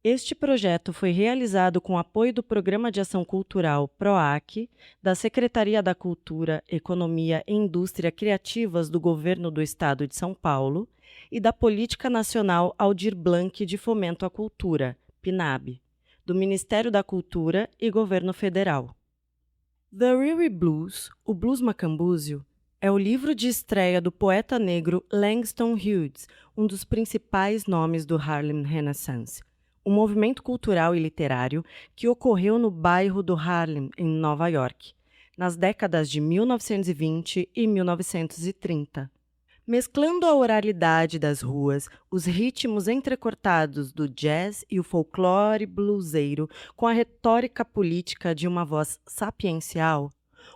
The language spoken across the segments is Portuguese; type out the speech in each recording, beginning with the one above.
Este projeto foi realizado com apoio do Programa de Ação Cultural PROAC, da Secretaria da Cultura, Economia e Indústria Criativas do Governo do Estado de São Paulo e da Política Nacional Aldir Blanc de Fomento à Cultura, PNAB, do Ministério da Cultura e Governo Federal. The Weary Blues, o Blues Macambúzio, é o livro de estreia do poeta negro Langston Hughes, um dos principais nomes do Harlem Renaissance, um movimento cultural e literário que ocorreu no bairro do Harlem, em Nova York, nas décadas de 1920 e 1930. Mesclando a oralidade das ruas, os ritmos entrecortados do jazz e o folclore bluseiro com a retórica política de uma voz sapiencial,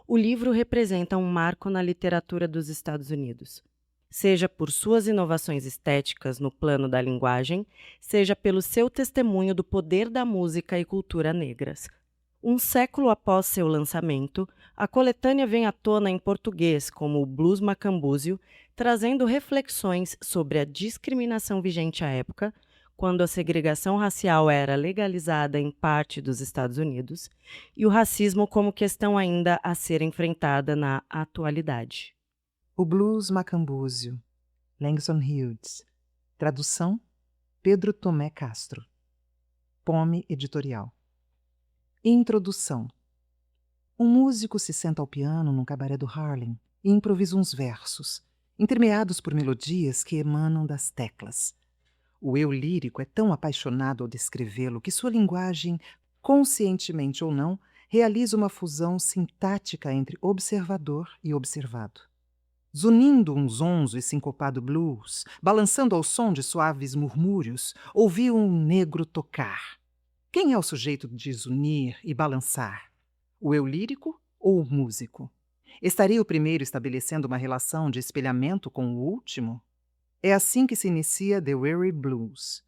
o livro representa um marco na literatura dos Estados Unidos. Seja por suas inovações estéticas no plano da linguagem, seja pelo seu testemunho do poder da música e cultura negras. Um século após seu lançamento, a coletânea vem à tona em português como o Blues Macambúzio, trazendo reflexões sobre a discriminação vigente à época, quando a segregação racial era legalizada em parte dos Estados Unidos, e o racismo como questão ainda a ser enfrentada na atualidade. O Blues Macambúzio, Langston Hughes. Tradução, Pedro Tomé Castro. Pome Editorial. Introdução. Um músico se senta ao piano num cabaré do Harlem e improvisa uns versos, intermeados por melodias que emanam das teclas. O eu lírico é tão apaixonado ao descrevê-lo que sua linguagem, conscientemente ou não, realiza uma fusão sintática entre observador e observado. Zunindo um zonzo e sincopado blues, balançando ao som de suaves murmúrios, ouvi um negro tocar. Quem é o sujeito de zunir e balançar? O eu lírico ou o músico? Estaria o primeiro estabelecendo uma relação de espelhamento com o último? É assim que se inicia The Weary Blues,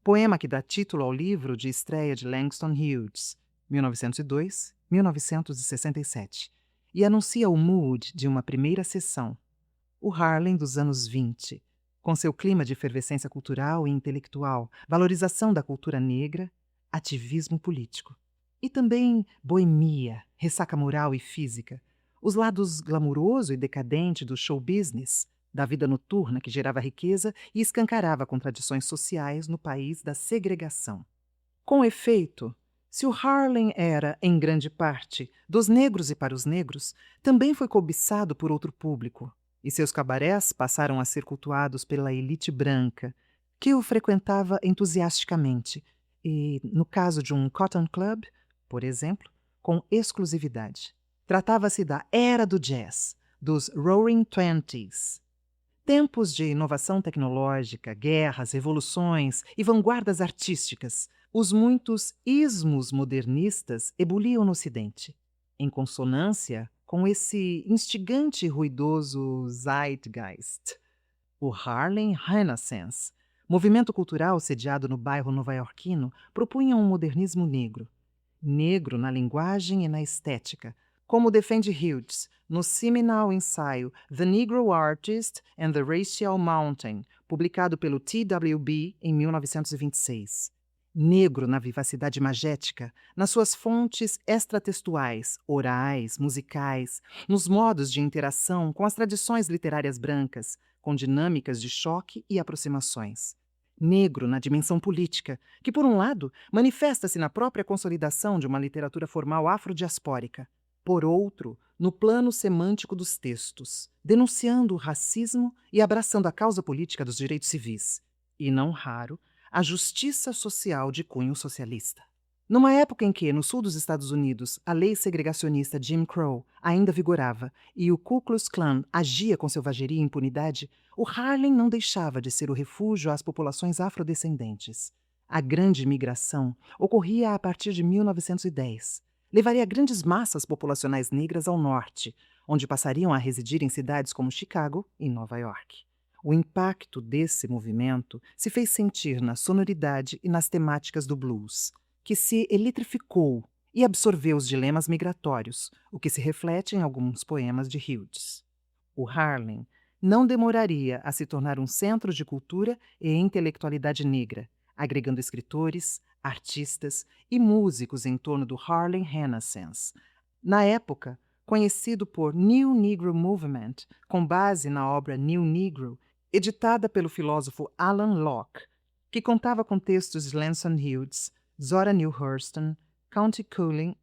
poema que dá título ao livro de estreia de Langston Hughes, 1902-1967, e anuncia o mood de uma primeira sessão, o Harlem dos anos 20, com seu clima de efervescência cultural e intelectual, valorização da cultura negra, ativismo político. E também boemia, ressaca moral e física, os lados glamuroso e decadente do show business, da vida noturna que gerava riqueza e escancarava contradições sociais no país da segregação. Com efeito, se o Harlem era, em grande parte, dos negros e para os negros, também foi cobiçado por outro público, e seus cabarés passaram a ser cultuados pela elite branca, que o frequentava entusiasticamente, e, no caso de um Cotton Club, por exemplo, com exclusividade. Tratava-se da era do jazz, dos Roaring Twenties. Tempos de inovação tecnológica, guerras, revoluções e vanguardas artísticas, os muitos ismos modernistas ebuliam no Ocidente, em consonância com esse instigante e ruidoso Zeitgeist. O Harlem Renaissance, movimento cultural sediado no bairro nova-iorquino, propunha um modernismo negro. Negro na linguagem e na estética, como defende Hughes no seminal ensaio The Negro Artist and the Racial Mountain, publicado pelo TWB em 1926. Negro na vivacidade magética, nas suas fontes extratextuais, orais, musicais, nos modos de interação com as tradições literárias brancas, com dinâmicas de choque e aproximações. Negro na dimensão política, que, por um lado, manifesta-se na própria consolidação de uma literatura formal afrodiaspórica, por outro, no plano semântico dos textos, denunciando o racismo e abraçando a causa política dos direitos civis, e, não raro, a justiça social de cunho socialista. Numa época em que, no sul dos Estados Unidos, a lei segregacionista Jim Crow ainda vigorava e o Ku Klux Klan agia com selvageria e impunidade, o Harlem não deixava de ser o refúgio às populações afrodescendentes. A grande migração ocorria a partir de 1910. Levaria grandes massas populacionais negras ao norte, onde passariam a residir em cidades como Chicago e Nova York. O impacto desse movimento se fez sentir na sonoridade e nas temáticas do blues, que se eletrificou e absorveu os dilemas migratórios, o que se reflete em alguns poemas de Hughes. O Harlem não demoraria a se tornar um centro de cultura e intelectualidade negra, agregando escritores, artistas e músicos em torno do Harlem Renaissance. Na época, conhecido por New Negro Movement, com base na obra New Negro, editada pelo filósofo Alan Locke, que contava com textos de Langston Hughes, Zora Neale Hurston, Countee Cullen,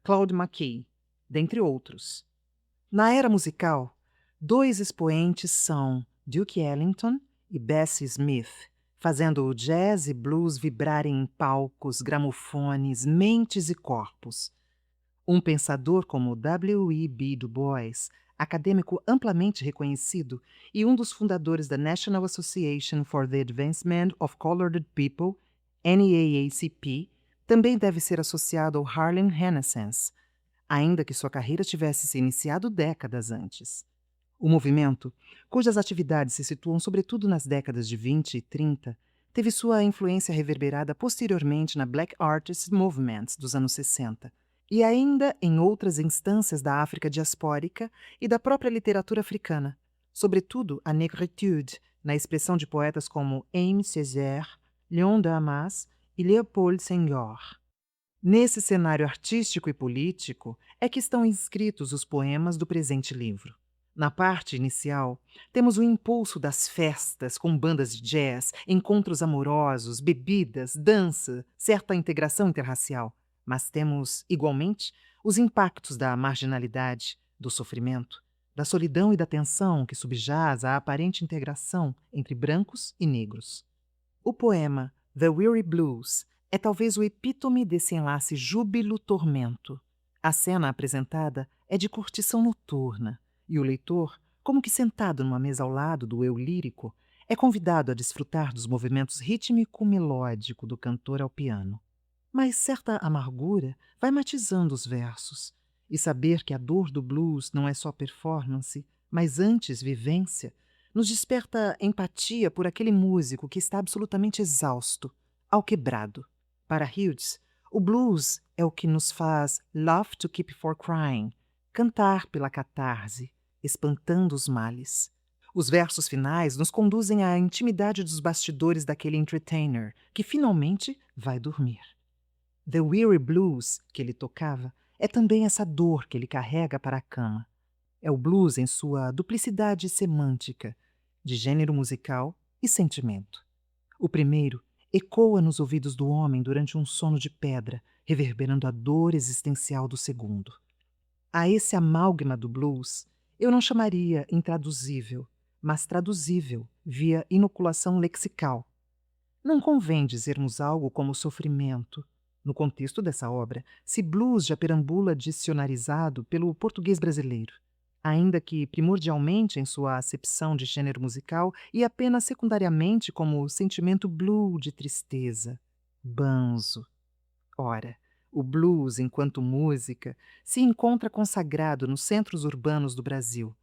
Claude McKay, dentre outros. Na era musical, dois expoentes são Duke Ellington e Bessie Smith, fazendo o jazz e blues vibrarem em palcos, gramofones, mentes e corpos. Um pensador como W.E.B. Du Bois, acadêmico amplamente reconhecido e um dos fundadores da National Association for the Advancement of Colored People, NAACP, também deve ser associado ao Harlem Renaissance, ainda que sua carreira tivesse se iniciado décadas antes. O movimento, cujas atividades se situam sobretudo nas décadas de 20 e 30, teve sua influência reverberada posteriormente na Black Artists Movements dos anos 60 e ainda em outras instâncias da África diaspórica e da própria literatura africana, sobretudo a negritude, na expressão de poetas como Aimé Césaire, Léon Damas e Léopold Senghor. Nesse cenário artístico e político é que estão inscritos os poemas do presente livro. Na parte inicial, temos o impulso das festas com bandas de jazz, encontros amorosos, bebidas, dança, certa integração interracial. Mas temos, igualmente, os impactos da marginalidade, do sofrimento, da solidão e da tensão que subjaz à aparente integração entre brancos e negros. O poema The Weary Blues é talvez o epítome desse enlace júbilo-tormento. A cena apresentada é de curtição noturna, e o leitor, como que sentado numa mesa ao lado do eu lírico, é convidado a desfrutar dos movimentos rítmico-melódico do cantor ao piano. Mas certa amargura vai matizando os versos, e saber que a dor do blues não é só performance, mas antes vivência, nos desperta empatia por aquele músico que está absolutamente exausto, alquebrado. Para Hughes, o blues é o que nos faz love to keep for crying, cantar pela catarse, espantando os males. Os versos finais nos conduzem à intimidade dos bastidores daquele entertainer, que finalmente vai dormir. The Weary Blues, que ele tocava, é também essa dor que ele carrega para a cama. É o blues em sua duplicidade semântica, de gênero musical e sentimento. O primeiro ecoa nos ouvidos do homem durante um sono de pedra, reverberando a dor existencial do segundo. A esse amálgama do blues, eu não chamaria intraduzível, mas traduzível via inoculação lexical. Não convém dizermos algo como sofrimento. No contexto dessa obra, se blues já perambula dicionarizado pelo português brasileiro, ainda que primordialmente em sua acepção de gênero musical e apenas secundariamente como sentimento blue de tristeza, banzo. Ora, o blues, enquanto música, se encontra consagrado nos centros urbanos do Brasil,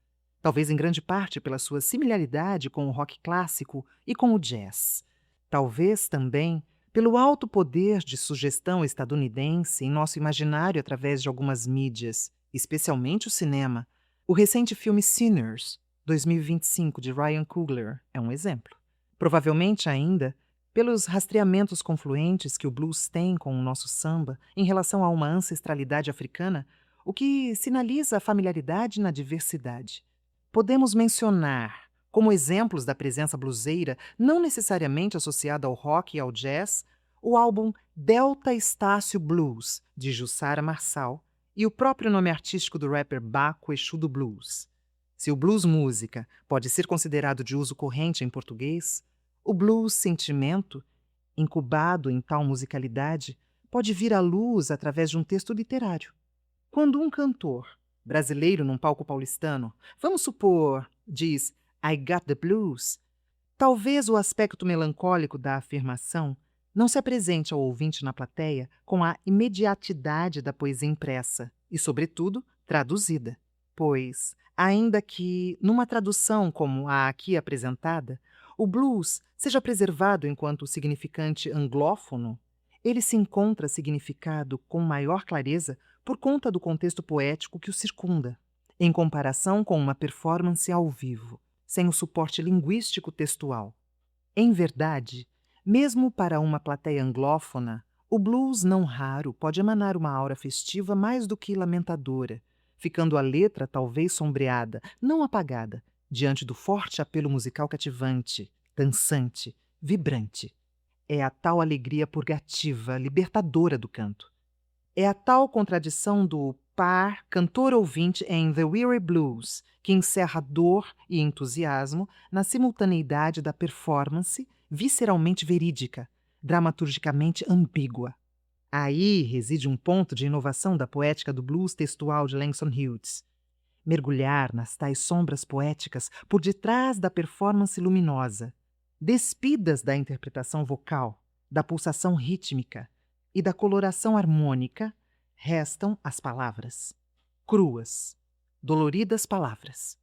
talvez em grande parte pela sua similaridade com o rock clássico e com o jazz. Talvez também pelo alto poder de sugestão estadunidense em nosso imaginário através de algumas mídias, especialmente o cinema. O recente filme Sinners, 2025, de Ryan Coogler, é um exemplo. Provavelmente ainda pelos rastreamentos confluentes que o blues tem com o nosso samba em relação a uma ancestralidade africana, o que sinaliza a familiaridade na diversidade. Podemos mencionar, como exemplos da presença bluseira não necessariamente associada ao rock e ao jazz, o álbum Delta Estácio Blues, de Jussara Marçal, e o próprio nome artístico do rapper Baco Exu do Blues. Se o blues música pode ser considerado de uso corrente em português, o blues sentimento, incubado em tal musicalidade, pode vir à luz através de um texto literário. Quando um cantor, brasileiro num palco paulistano, vamos supor, diz I got the blues, talvez o aspecto melancólico da afirmação não se apresente ao ouvinte na plateia com a imediatidade da poesia impressa e, sobretudo, traduzida. Pois, ainda que, numa tradução como a aqui apresentada, o blues seja preservado enquanto significante anglófono, ele se encontra significado com maior clareza por conta do contexto poético que o circunda, em comparação com uma performance ao vivo, sem o suporte linguístico textual. Em verdade, mesmo para uma plateia anglófona, O blues, não raro, pode emanar uma aura festiva mais do que lamentadora, ficando a letra talvez sombreada, não apagada, diante do forte apelo musical cativante, dançante, vibrante. É a tal alegria purgativa, libertadora do canto. É a tal contradição do par cantor-ouvinte em The Weary Blues, que encerra dor e entusiasmo na simultaneidade da performance visceralmente verídica, dramaturgicamente ambígua. Aí reside um ponto de inovação da poética do blues textual de Langston Hughes. Mergulhar nas tais sombras poéticas por detrás da performance luminosa, despidas da interpretação vocal, da pulsação rítmica e da coloração harmônica, restam as palavras. Cruas, doloridas palavras.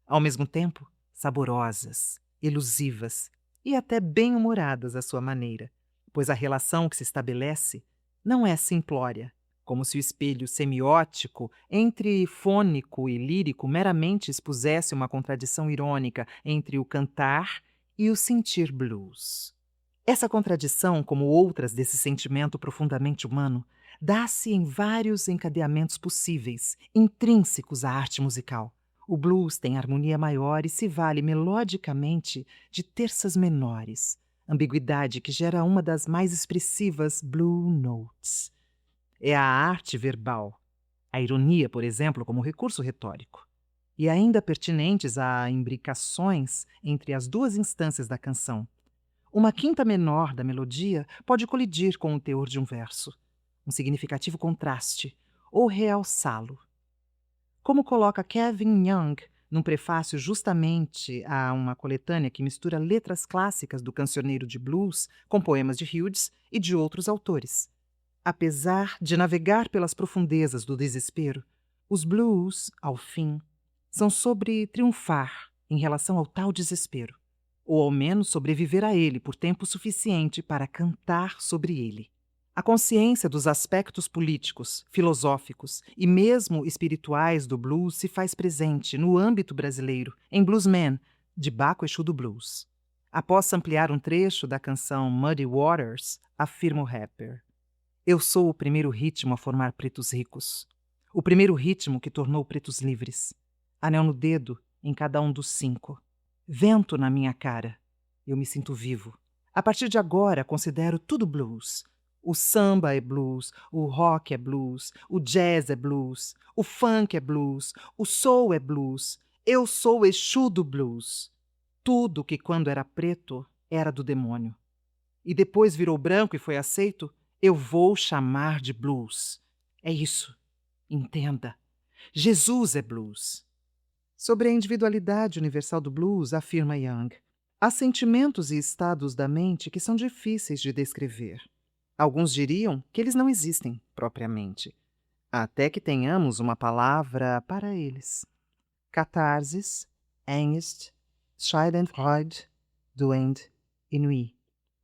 Ao mesmo tempo, saborosas, elusivas e até bem-humoradas à sua maneira, pois a relação que se estabelece não é simplória, como se o espelho semiótico entre fônico e lírico meramente expusesse uma contradição irônica entre o cantar e o sentir blues. Essa contradição, como outras desse sentimento profundamente humano, dá-se em vários encadeamentos possíveis, intrínsecos à arte musical. O blues tem harmonia maior e se vale melodicamente de terças menores, ambiguidade que gera uma das mais expressivas blue notes. É a arte verbal, a ironia, por exemplo, como recurso retórico, e ainda pertinentes a imbricações entre as duas instâncias da canção. Uma quinta menor da melodia pode colidir com o teor de um verso, um significativo contraste, ou realçá-lo. Como coloca Kevin Young num prefácio justamente a uma coletânea que mistura letras clássicas do cancioneiro de blues com poemas de Hughes e de outros autores. Apesar de navegar pelas profundezas do desespero, os blues, ao fim, são sobre triunfar em relação ao tal desespero, ou ao menos sobreviver a ele por tempo suficiente para cantar sobre ele. A consciência dos aspectos políticos, filosóficos e mesmo espirituais do blues se faz presente no âmbito brasileiro, em Bluesman, de Baco Exu do Blues. Após ampliar um trecho da canção Muddy Waters, afirma o rapper: "Eu sou o primeiro ritmo a formar pretos ricos. O primeiro ritmo que tornou pretos livres. Anel no dedo em cada um dos 5. Vento na minha cara. Eu me sinto vivo. A partir de agora, considero tudo blues. O samba é blues, o rock é blues, o jazz é blues, o funk é blues, o soul é blues. Eu sou o Exu do blues. Tudo que quando era preto era do demônio. E depois virou branco e foi aceito, eu vou chamar de blues. É isso. Entenda. Jesus é blues." Sobre a individualidade universal do blues, afirma Young, há sentimentos e estados da mente que são difíceis de descrever. Alguns diriam que eles não existem propriamente, até que tenhamos uma palavra para eles. Catarsis, Angst, Schadenfreude, Duende, Ennui.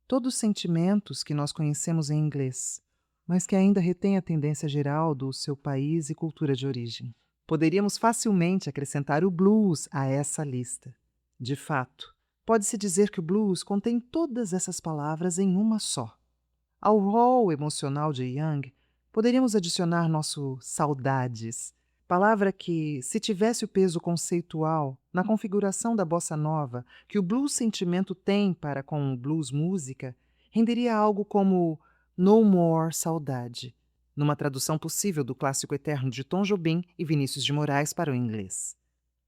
Todos sentimentos que nós conhecemos em inglês, mas que ainda retêm a tendência geral do seu país e cultura de origem. Poderíamos facilmente acrescentar o blues a essa lista. De fato, pode-se dizer que o blues contém todas essas palavras em uma só. Ao rol emocional de Young, poderíamos adicionar nosso saudades, palavra que, se tivesse o peso conceitual na configuração da bossa nova que o blues sentimento tem para com o blues música, renderia algo como No More Saudade, numa tradução possível do clássico eterno de Tom Jobim e Vinícius de Moraes para o inglês.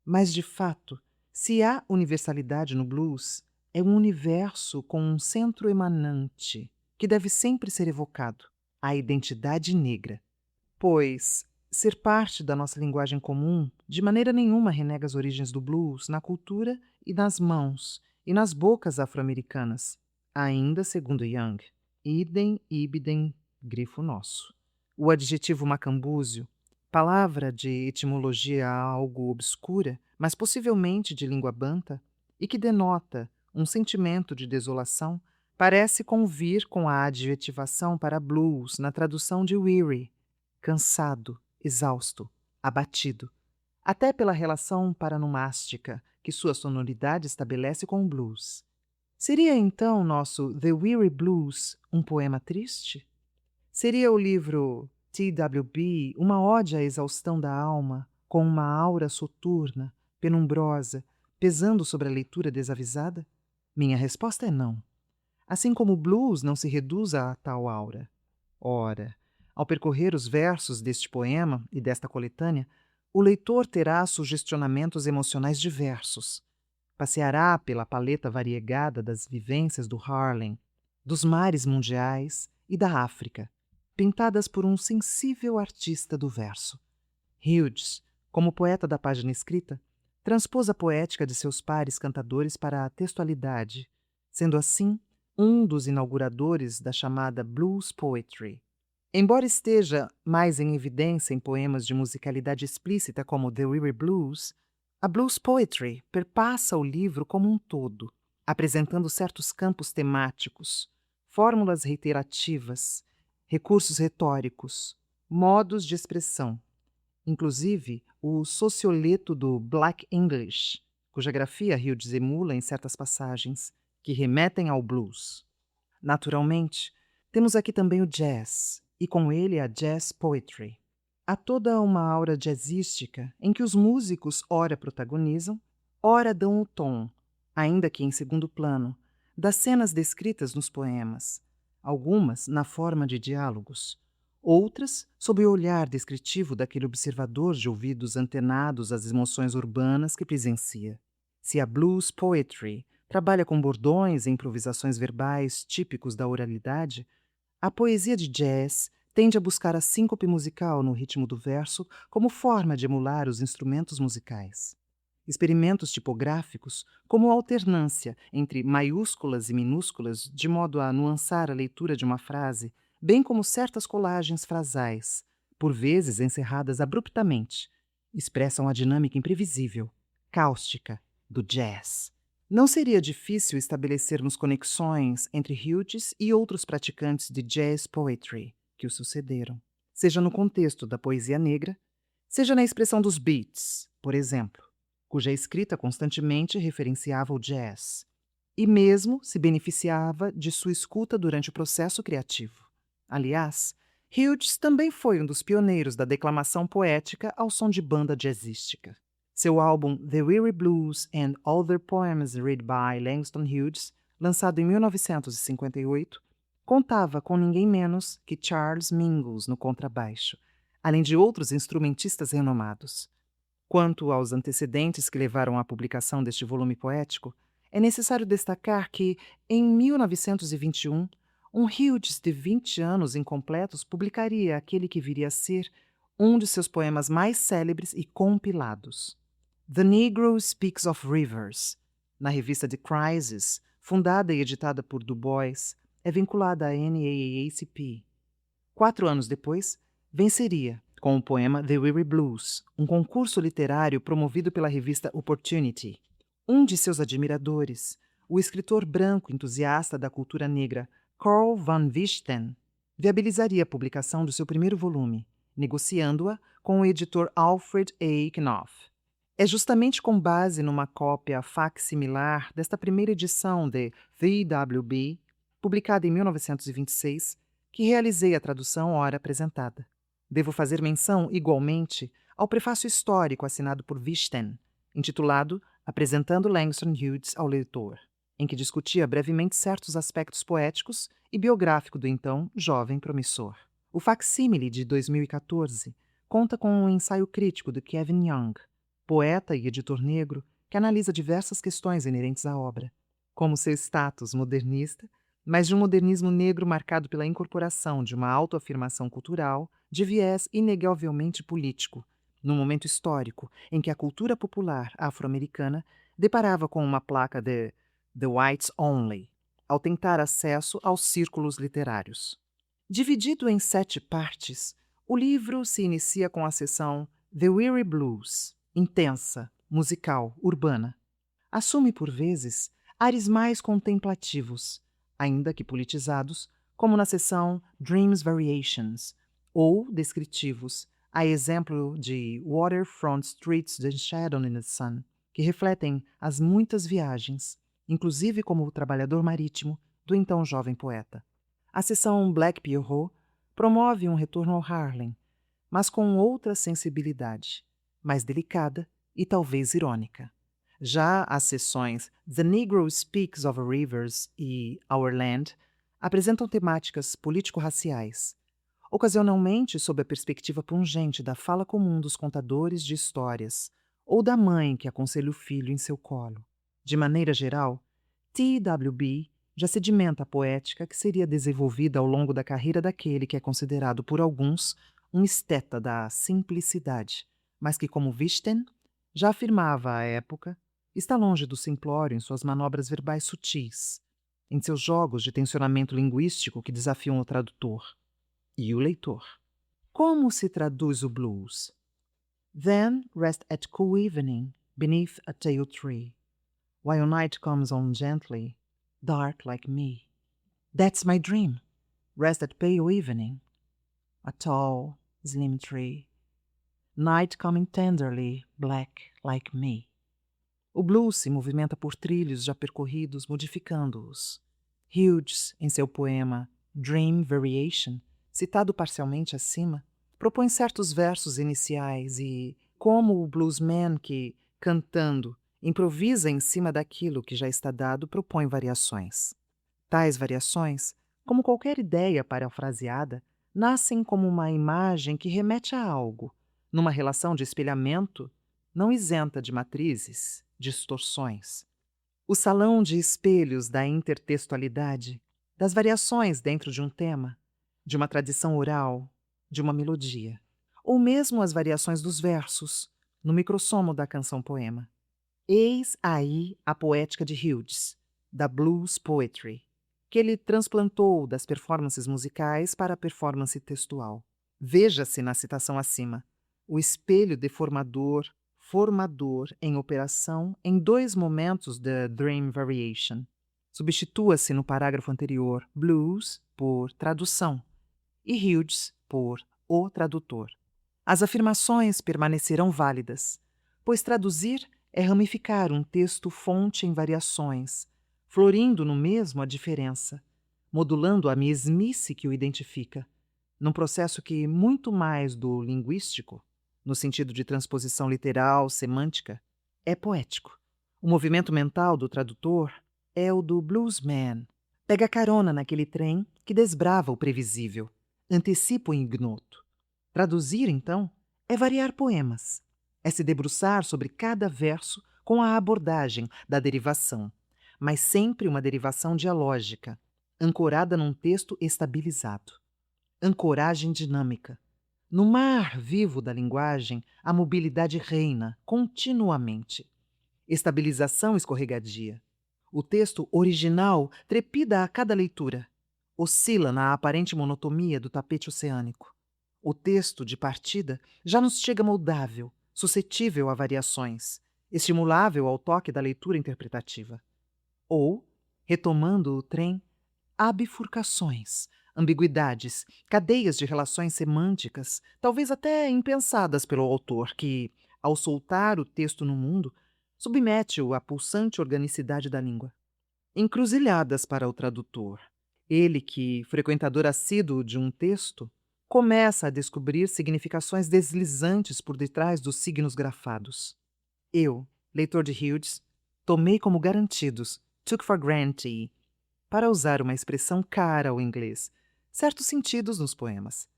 Mas, de fato, se há universalidade no blues, é um universo com um centro emanante, que deve sempre ser evocado, a identidade negra. Pois ser parte da nossa linguagem comum de maneira nenhuma renega as origens do blues na cultura e nas mãos e nas bocas afro-americanas. Ainda segundo Young, idem ibidem, grifo nosso. O adjetivo macambúzio, palavra de etimologia algo obscura, mas possivelmente de língua banta, e que denota um sentimento de desolação, parece convir com a adjetivação para blues na tradução de weary, cansado, exausto, abatido, até pela relação paranomástica que sua sonoridade estabelece com o blues. Seria então nosso The Weary Blues um poema triste? Seria o livro T.W.B. uma ode à exaustão da alma, com uma aura soturna, penumbrosa, pesando sobre a leitura desavisada? Minha resposta é não. Assim como o blues não se reduz a tal aura. Ora, ao percorrer os versos deste poema e desta coletânea, o leitor terá sugestionamentos emocionais diversos. Passeará pela paleta variegada das vivências do Harlem, dos mares mundiais e da África, pintadas por um sensível artista do verso. Hughes, como poeta da página escrita, transpôs a poética de seus pares cantadores para a textualidade, sendo assim um dos inauguradores da chamada blues poetry. Embora esteja mais em evidência em poemas de musicalidade explícita como The Weary Blues, a blues poetry perpassa o livro como um todo, apresentando certos campos temáticos, fórmulas reiterativas, recursos retóricos, modos de expressão, inclusive o socioleto do Black English, cuja grafia Hughes emula em certas passagens, que remetem ao blues. Naturalmente, temos aqui também o jazz, e com ele a jazz poetry. Há toda uma aura jazzística em que os músicos ora protagonizam, ora dão o tom, ainda que em segundo plano, das cenas descritas nos poemas, algumas na forma de diálogos, outras sob o olhar descritivo daquele observador de ouvidos antenados às emoções urbanas que presencia. Se a blues poetry trabalha com bordões e improvisações verbais típicos da oralidade, a poesia de jazz tende a buscar a síncope musical no ritmo do verso como forma de emular os instrumentos musicais. Experimentos tipográficos, como a alternância entre maiúsculas e minúsculas, de modo a nuançar a leitura de uma frase, bem como certas colagens frasais, por vezes encerradas abruptamente, expressam a dinâmica imprevisível, cáustica, do jazz. Não seria difícil estabelecermos conexões entre Hughes e outros praticantes de jazz poetry que o sucederam, seja no contexto da poesia negra, seja na expressão dos beats, por exemplo, cuja escrita constantemente referenciava o jazz, e mesmo se beneficiava de sua escuta durante o processo criativo. Aliás, Hughes também foi um dos pioneiros da declamação poética ao som de banda jazzística. Seu álbum The Weary Blues and Other Poems Read by Langston Hughes, lançado em 1958, contava com ninguém menos que Charles Mingus no contrabaixo, além de outros instrumentistas renomados. Quanto aos antecedentes que levaram à publicação deste volume poético, é necessário destacar que, em 1921, um Hughes de 20 anos incompletos publicaria aquele que viria a ser um de seus poemas mais célebres e compilados. The Negro Speaks of Rivers, na revista The Crisis, fundada e editada por Du Bois, é vinculada à NAACP. 4 anos depois, venceria, com o poema The Weary Blues, um concurso literário promovido pela revista Opportunity. Um de seus admiradores, o escritor branco entusiasta da cultura negra Carl Van Vechten, viabilizaria a publicação do seu primeiro volume, negociando-a com o editor Alfred A. Knopf. É justamente com base numa cópia facsimilar desta primeira edição de VWB, publicada em 1926, que realizei a tradução ora apresentada. Devo fazer menção, igualmente, ao prefácio histórico assinado por Vechten, intitulado Apresentando Langston Hughes ao Leitor, em que discutia brevemente certos aspectos poéticos e biográficos do então jovem promissor. O facsímile de 2014 conta com um ensaio crítico de Kevin Young, poeta e editor negro que analisa diversas questões inerentes à obra, como seu status modernista, mas de um modernismo negro marcado pela incorporação de uma autoafirmação cultural de viés inegavelmente político, num momento histórico em que a cultura popular afro-americana deparava com uma placa de The Whites Only, ao tentar acesso aos círculos literários. Dividido em 7 partes, o livro se inicia com a seção The Weary Blues, intensa, musical, urbana. Assume, por vezes, ares mais contemplativos, ainda que politizados, como na seção Dreams Variations, ou descritivos, a exemplo de Waterfront Streets and Shadow in the Sun, que refletem as muitas viagens, inclusive como o trabalhador marítimo, do então jovem poeta. A seção Black Pierrot promove um retorno ao Harlem, mas com outra sensibilidade, mais delicada e talvez irônica. Já as seções The Negro Speaks of Rivers e Our Land apresentam temáticas político-raciais, ocasionalmente sob a perspectiva pungente da fala comum dos contadores de histórias ou da mãe que aconselha o filho em seu colo. De maneira geral, T.W.B. já sedimenta a poética que seria desenvolvida ao longo da carreira daquele que é considerado por alguns um esteta da simplicidade, mas que, como Witten já afirmava à época, está longe do simplório em suas manobras verbais sutis, em seus jogos de tensionamento linguístico que desafiam o tradutor e o leitor. Como se traduz o blues? Then rest at cool evening beneath a tall tree, while night comes on gently, dark like me. That's my dream. Rest at pale evening, a tall, slim tree, night coming tenderly, black like me. O blues se movimenta por trilhos já percorridos, modificando-os. Hughes, em seu poema Dream Variation, citado parcialmente acima, propõe certos versos iniciais e, como o bluesman que, cantando, improvisa em cima daquilo que já está dado, propõe variações. Tais variações, como qualquer ideia parafraseada, nascem como uma imagem que remete a algo, numa relação de espelhamento não isenta de matrizes, distorções. O salão de espelhos da intertextualidade, das variações dentro de um tema, de uma tradição oral, de uma melodia, ou mesmo as variações dos versos, no microssomo da canção-poema. Eis aí a poética de Hughes, da blues poetry, que ele transplantou das performances musicais para a performance textual. Veja-se na citação acima, o espelho deformador, formador em operação em dois momentos da Dream Variation. Substitua-se no parágrafo anterior blues por tradução e Hughes por o tradutor. As afirmações permanecerão válidas, pois traduzir é ramificar um texto-fonte em variações, florindo no mesmo a diferença, modulando a mesmice que o identifica, num processo que, muito mais do linguístico, no sentido de transposição literal, semântica, é poético. O movimento mental do tradutor é o do bluesman. Pega carona naquele trem que desbrava o previsível, antecipa o ignoto. Traduzir, então, é variar poemas. É se debruçar sobre cada verso com a abordagem da derivação, mas sempre uma derivação dialógica, ancorada num texto estabilizado. Ancoragem dinâmica. No mar vivo da linguagem, a mobilidade reina continuamente. Estabilização escorregadia. O texto original trepida a cada leitura. Oscila na aparente monotonia do tapete oceânico. O texto de partida já nos chega moldável, suscetível a variações, estimulável ao toque da leitura interpretativa. Ou, retomando o trem, há bifurcações, ambiguidades, cadeias de relações semânticas, talvez até impensadas pelo autor, que, ao soltar o texto no mundo, submete-o à pulsante organicidade da língua. Encruzilhadas para o tradutor. Ele que, frequentador assíduo de um texto, começa a descobrir significações deslizantes por detrás dos signos grafados. Eu, leitor de Hughes, tomei como garantidos, took for granted, para usar uma expressão cara ao inglês, certos sentidos nos poemas.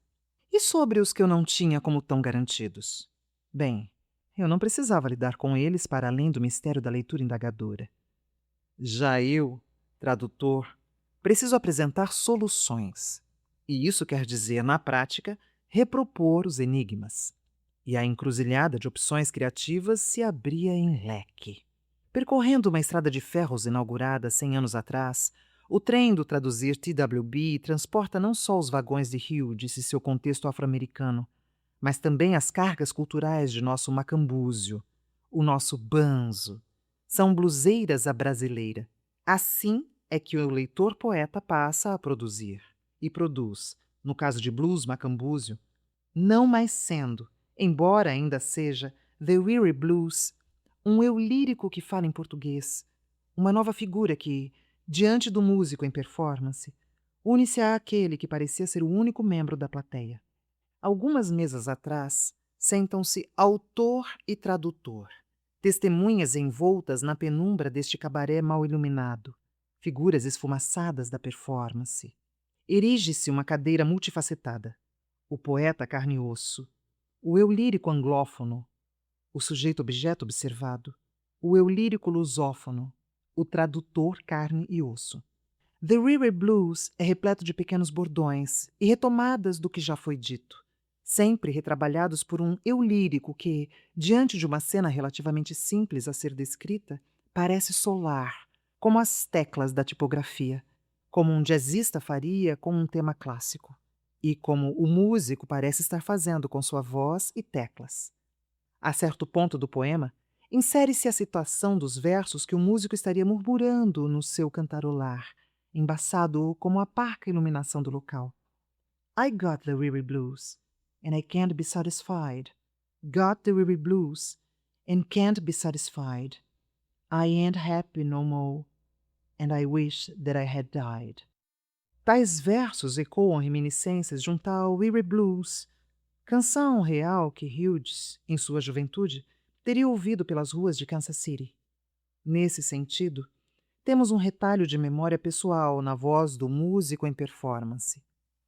E sobre os que eu não tinha como tão garantidos? Bem, eu não precisava lidar com eles para além do mistério da leitura indagadora. Já eu, tradutor, preciso apresentar soluções. E isso quer dizer, na prática, repropor os enigmas. E a encruzilhada de opções criativas se abria em leque. Percorrendo uma estrada de ferros inaugurada 100 anos atrás, o trem do traduzir T.W.B. transporta não só os vagões de Hughes e seu contexto afro-americano, mas também as cargas culturais de nosso macambúzio, o nosso banzo. São bluseiras à brasileira. Assim é que o leitor-poeta passa a produzir. E produz, no caso de blues macambúzio, não mais sendo, embora ainda seja, The Weary Blues, um eu lírico que fala em português, uma nova figura que, diante do músico em performance, Une-se àquele que parecia ser o único membro da plateia. Algumas mesas atrás, sentam-se autor e tradutor, testemunhas envoltas na penumbra deste cabaré mal iluminado, figuras esfumaçadas da performance. Erige-se uma cadeira multifacetada. O poeta carne e osso, o eu lírico anglófono, o sujeito-objeto observado, o eu lírico lusófono, o tradutor carne e osso. The River Blues é repleto de pequenos bordões e retomadas do que já foi dito, sempre retrabalhados por um eu lírico que, diante de uma cena relativamente simples a ser descrita, parece solar, como as teclas da tipografia, como um jazzista faria com um tema clássico, e como o músico parece estar fazendo com sua voz e teclas. A certo ponto do poema, insere-se a citação dos versos que o músico estaria murmurando no seu cantarolar, embaçado como a parca iluminação do local. I got the weary blues, and I can't be satisfied. Got the weary blues, and can't be satisfied. I ain't happy no more, and I wish that I had died. Tais versos ecoam reminiscências de um tal Weary Blues, canção real que Hughes, em sua juventude, teria ouvido pelas ruas de Kansas City. Nesse sentido, temos um retalho de memória pessoal na voz do músico em performance.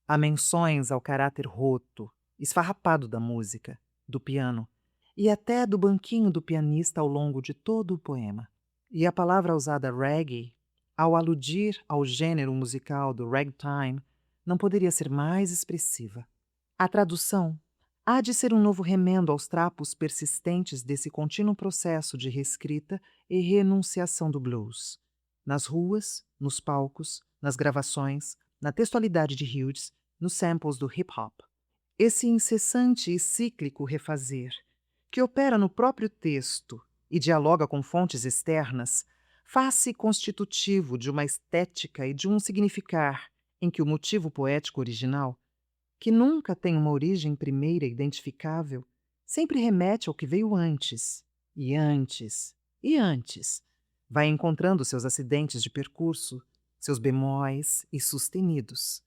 Há menções ao caráter roto, esfarrapado da música, do piano, e até do banquinho do pianista ao longo de todo o poema. E a palavra usada reggae, ao aludir ao gênero musical do ragtime, não poderia ser mais expressiva. A tradução há de ser um novo remendo aos trapos persistentes desse contínuo processo de reescrita e reenunciação do blues. Nas ruas, nos palcos, nas gravações, na textualidade de Hughes, nos samples do hip-hop. Esse incessante e cíclico refazer, que opera no próprio texto e dialoga com fontes externas, faz-se constitutivo de uma estética e de um significar em que o motivo poético original, que nunca tem uma origem primeira identificável, sempre remete ao que veio antes, e antes, e antes. Vai encontrando seus acidentes de percurso, seus bemóis e sustenidos.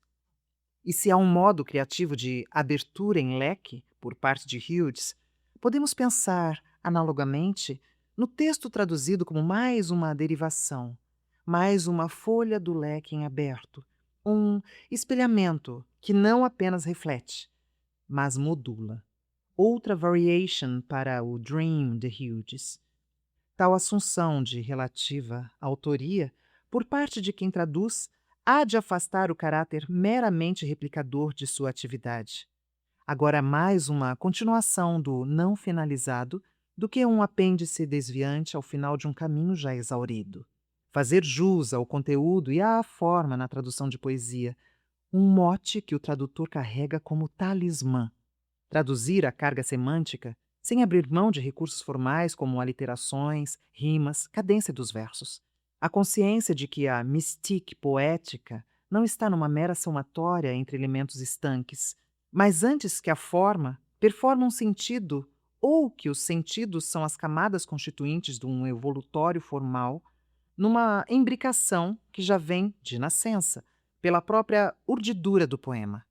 E se há um modo criativo de abertura em leque por parte de Hughes, podemos pensar, analogamente, no texto traduzido como mais uma derivação, mais uma folha do leque em aberto, um espelhamento que não apenas reflete, mas modula. Outra variation para o Dream de Hughes. Tal assunção de relativa autoria, por parte de quem traduz, há de afastar o caráter meramente replicador de sua atividade. Agora mais uma continuação do não finalizado do que um apêndice desviante ao final de um caminho já exaurido. Fazer jus ao conteúdo e à forma na tradução de poesia, um mote que o tradutor carrega como talismã. Traduzir a carga semântica sem abrir mão de recursos formais como aliterações, rimas, cadência dos versos. A consciência de que a mystique poética não está numa mera somatória entre elementos estanques, mas antes que a forma, performa um sentido ou que os sentidos são as camadas constituintes de um evolutório formal, numa imbricação que já vem de nascença, pela própria urdidura do poema.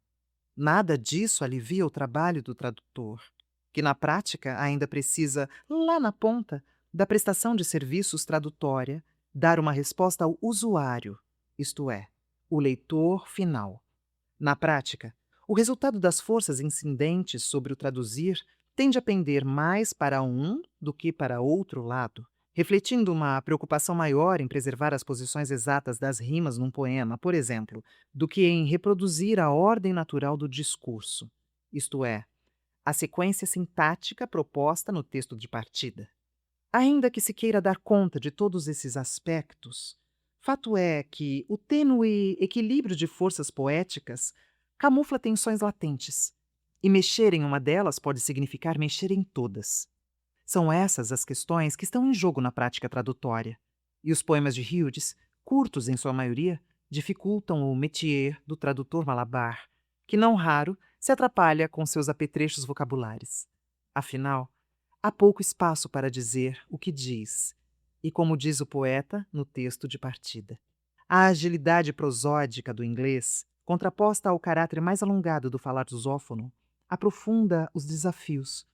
Nada disso alivia o trabalho do tradutor, que na prática ainda precisa, lá na ponta, da prestação de serviços tradutória, dar uma resposta ao usuário, isto é, o leitor final. Na prática, o resultado das forças incidentes sobre o traduzir tende a pender mais para um do que para outro lado, refletindo uma preocupação maior em preservar as posições exatas das rimas num poema, por exemplo, do que em reproduzir a ordem natural do discurso, isto é, a sequência sintática proposta no texto de partida. Ainda que se queira dar conta de todos esses aspectos, fato é que o tênue equilíbrio de forças poéticas camufla tensões latentes, e mexer em uma delas pode significar mexer em todas. São essas as questões que estão em jogo na prática tradutória, e os poemas de Hughes, curtos em sua maioria, dificultam o métier do tradutor malabar, que não raro se atrapalha com seus apetrechos vocabulares. Afinal, há pouco espaço para dizer o que diz, e como diz o poeta no texto de partida. A agilidade prosódica do inglês, contraposta ao caráter mais alongado do falar lusófono, aprofunda os desafios,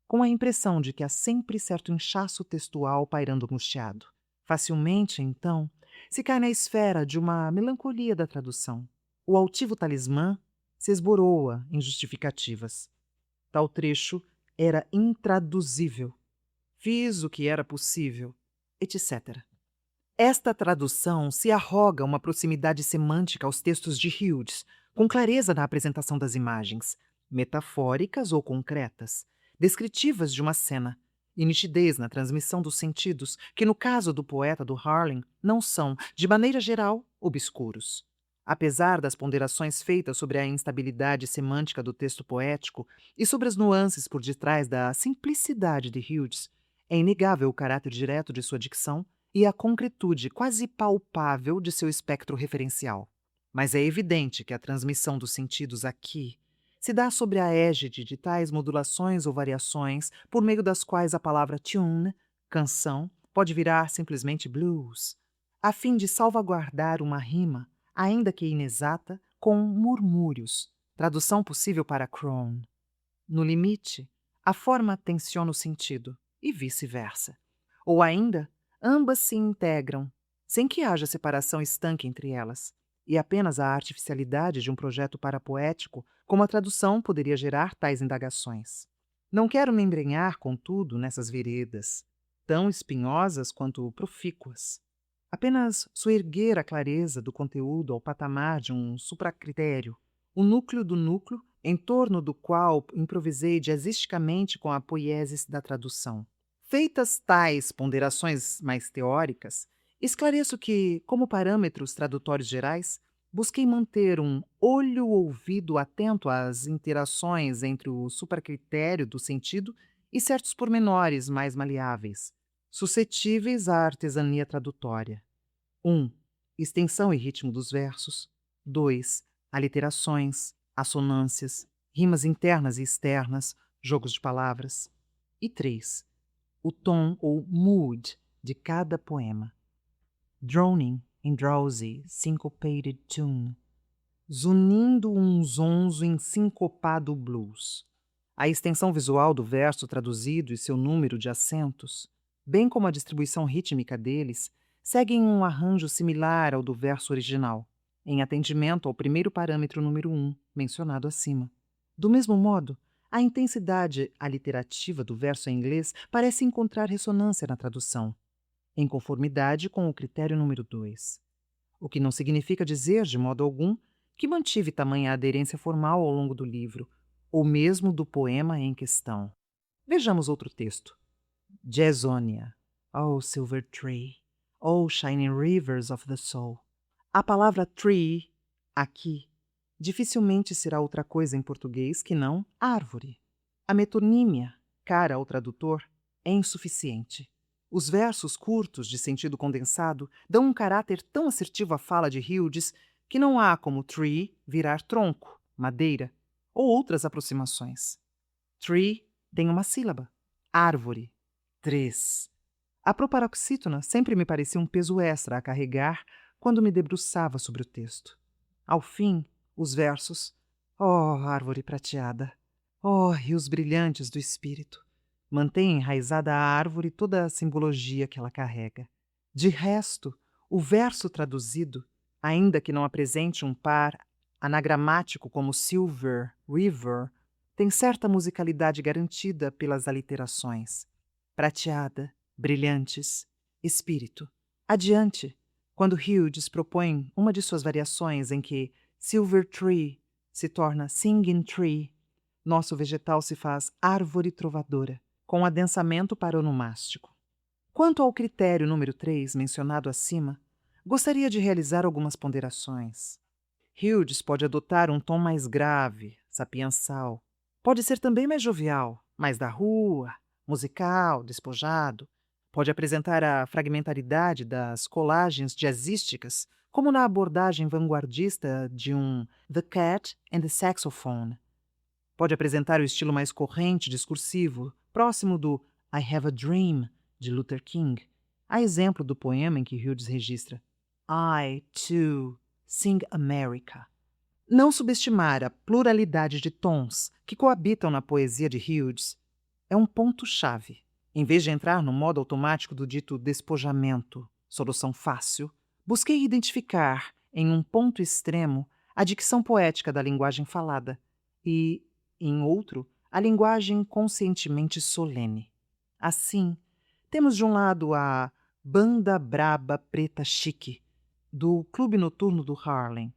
com a impressão de que há sempre certo inchaço textual pairando angustiado. Facilmente, então, se cai na esfera de uma melancolia da tradução. O altivo talismã se esboroa em justificativas. Tal trecho era intraduzível. Fiz o que era possível, etc. Esta tradução se arroga uma proximidade semântica aos textos de Hughes, com clareza na apresentação das imagens, metafóricas ou concretas, descritivas de uma cena, e nitidez na transmissão dos sentidos, que no caso do poeta do Harlem não são, de maneira geral, obscuros. Apesar das ponderações feitas sobre a instabilidade semântica do texto poético e sobre as nuances por detrás da simplicidade de Hughes, é inegável o caráter direto de sua dicção e a concretude quase palpável de seu espectro referencial. Mas é evidente que a transmissão dos sentidos aqui se dá sobre a égide de tais modulações ou variações por meio das quais a palavra tune, canção, pode virar simplesmente blues, a fim de salvaguardar uma rima, ainda que inexata, com murmúrios, tradução possível para Crone. No limite, a forma tensiona o sentido, e vice-versa. Ou ainda, ambas se integram, sem que haja separação estanque entre elas, e apenas a artificialidade de um projeto parapoético, como a tradução, poderia gerar tais indagações. Não quero me embrenhar, contudo, nessas veredas, tão espinhosas quanto profícuas. Apenas soerguer a clareza do conteúdo ao patamar de um supracritério, o núcleo do núcleo, em torno do qual improvisei jazzisticamente com a poiesis da tradução. Feitas tais ponderações mais teóricas, esclareço que, como parâmetros tradutórios gerais, busquei manter um olho-ouvido atento às interações entre o supracritério do sentido e certos pormenores mais maleáveis, suscetíveis à artesania tradutória. 1. Extensão e ritmo dos versos. 2. Aliterações, assonâncias, rimas internas e externas, jogos de palavras. E 3. O tom ou mood de cada poema. Droning in drowsy, syncopated tune. Zunindo um zonzo em sincopado blues. A extensão visual do verso traduzido e seu número de acentos, bem como a distribuição rítmica deles, seguem um arranjo similar ao do verso original, em atendimento ao primeiro parâmetro número 1, mencionado acima. Do mesmo modo, a intensidade aliterativa do verso em inglês parece encontrar ressonância na tradução, em conformidade com o critério número 2. O que não significa dizer, de modo algum, que mantive tamanha aderência formal ao longo do livro, ou mesmo do poema em questão. Vejamos outro texto. Jazzonia. Oh, silver tree. Oh, shining rivers of the soul. A palavra tree, aqui, dificilmente será outra coisa em português que não árvore. A metonímia, cara ao tradutor, é insuficiente. Os versos curtos de sentido condensado dão um caráter tão assertivo à fala de Hughes que não há como tree virar tronco, madeira ou outras aproximações. Tree tem uma sílaba. Árvore. 3. A proparoxítona sempre me parecia um peso extra a carregar quando me debruçava sobre o texto. Ao fim, os versos: oh, árvore prateada! Oh, rios brilhantes do espírito! Mantém enraizada a árvore toda a simbologia que ela carrega. De resto, o verso traduzido, ainda que não apresente um par anagramático como silver, river, tem certa musicalidade garantida pelas aliterações. Prateada, brilhantes, espírito. Adiante, quando Hughes propõe uma de suas variações em que silver tree se torna singing tree, nosso vegetal se faz árvore trovadora, com adensamento paronomástico. Quanto ao critério número 3, mencionado acima, gostaria de realizar algumas ponderações. Hughes pode adotar um tom mais grave, sapiensal. Pode ser também mais jovial, mais da rua, musical, despojado. Pode apresentar a fragmentaridade das colagens jazzísticas, como na abordagem vanguardista de um The Cat and the Saxophone. Pode apresentar o estilo mais corrente, discursivo, próximo do I Have a Dream, de Luther King, a exemplo do poema em que Hughes registra: I, too, sing America. Não subestimar a pluralidade de tons que coabitam na poesia de Hughes é um ponto-chave. Em vez de entrar no modo automático do dito despojamento, solução fácil, busquei identificar, em um ponto extremo, a dicção poética da linguagem falada e, em outro, a linguagem conscientemente solene. Assim, temos de um lado a Banda Braba Preta Chique, do Clube Noturno do Harlem,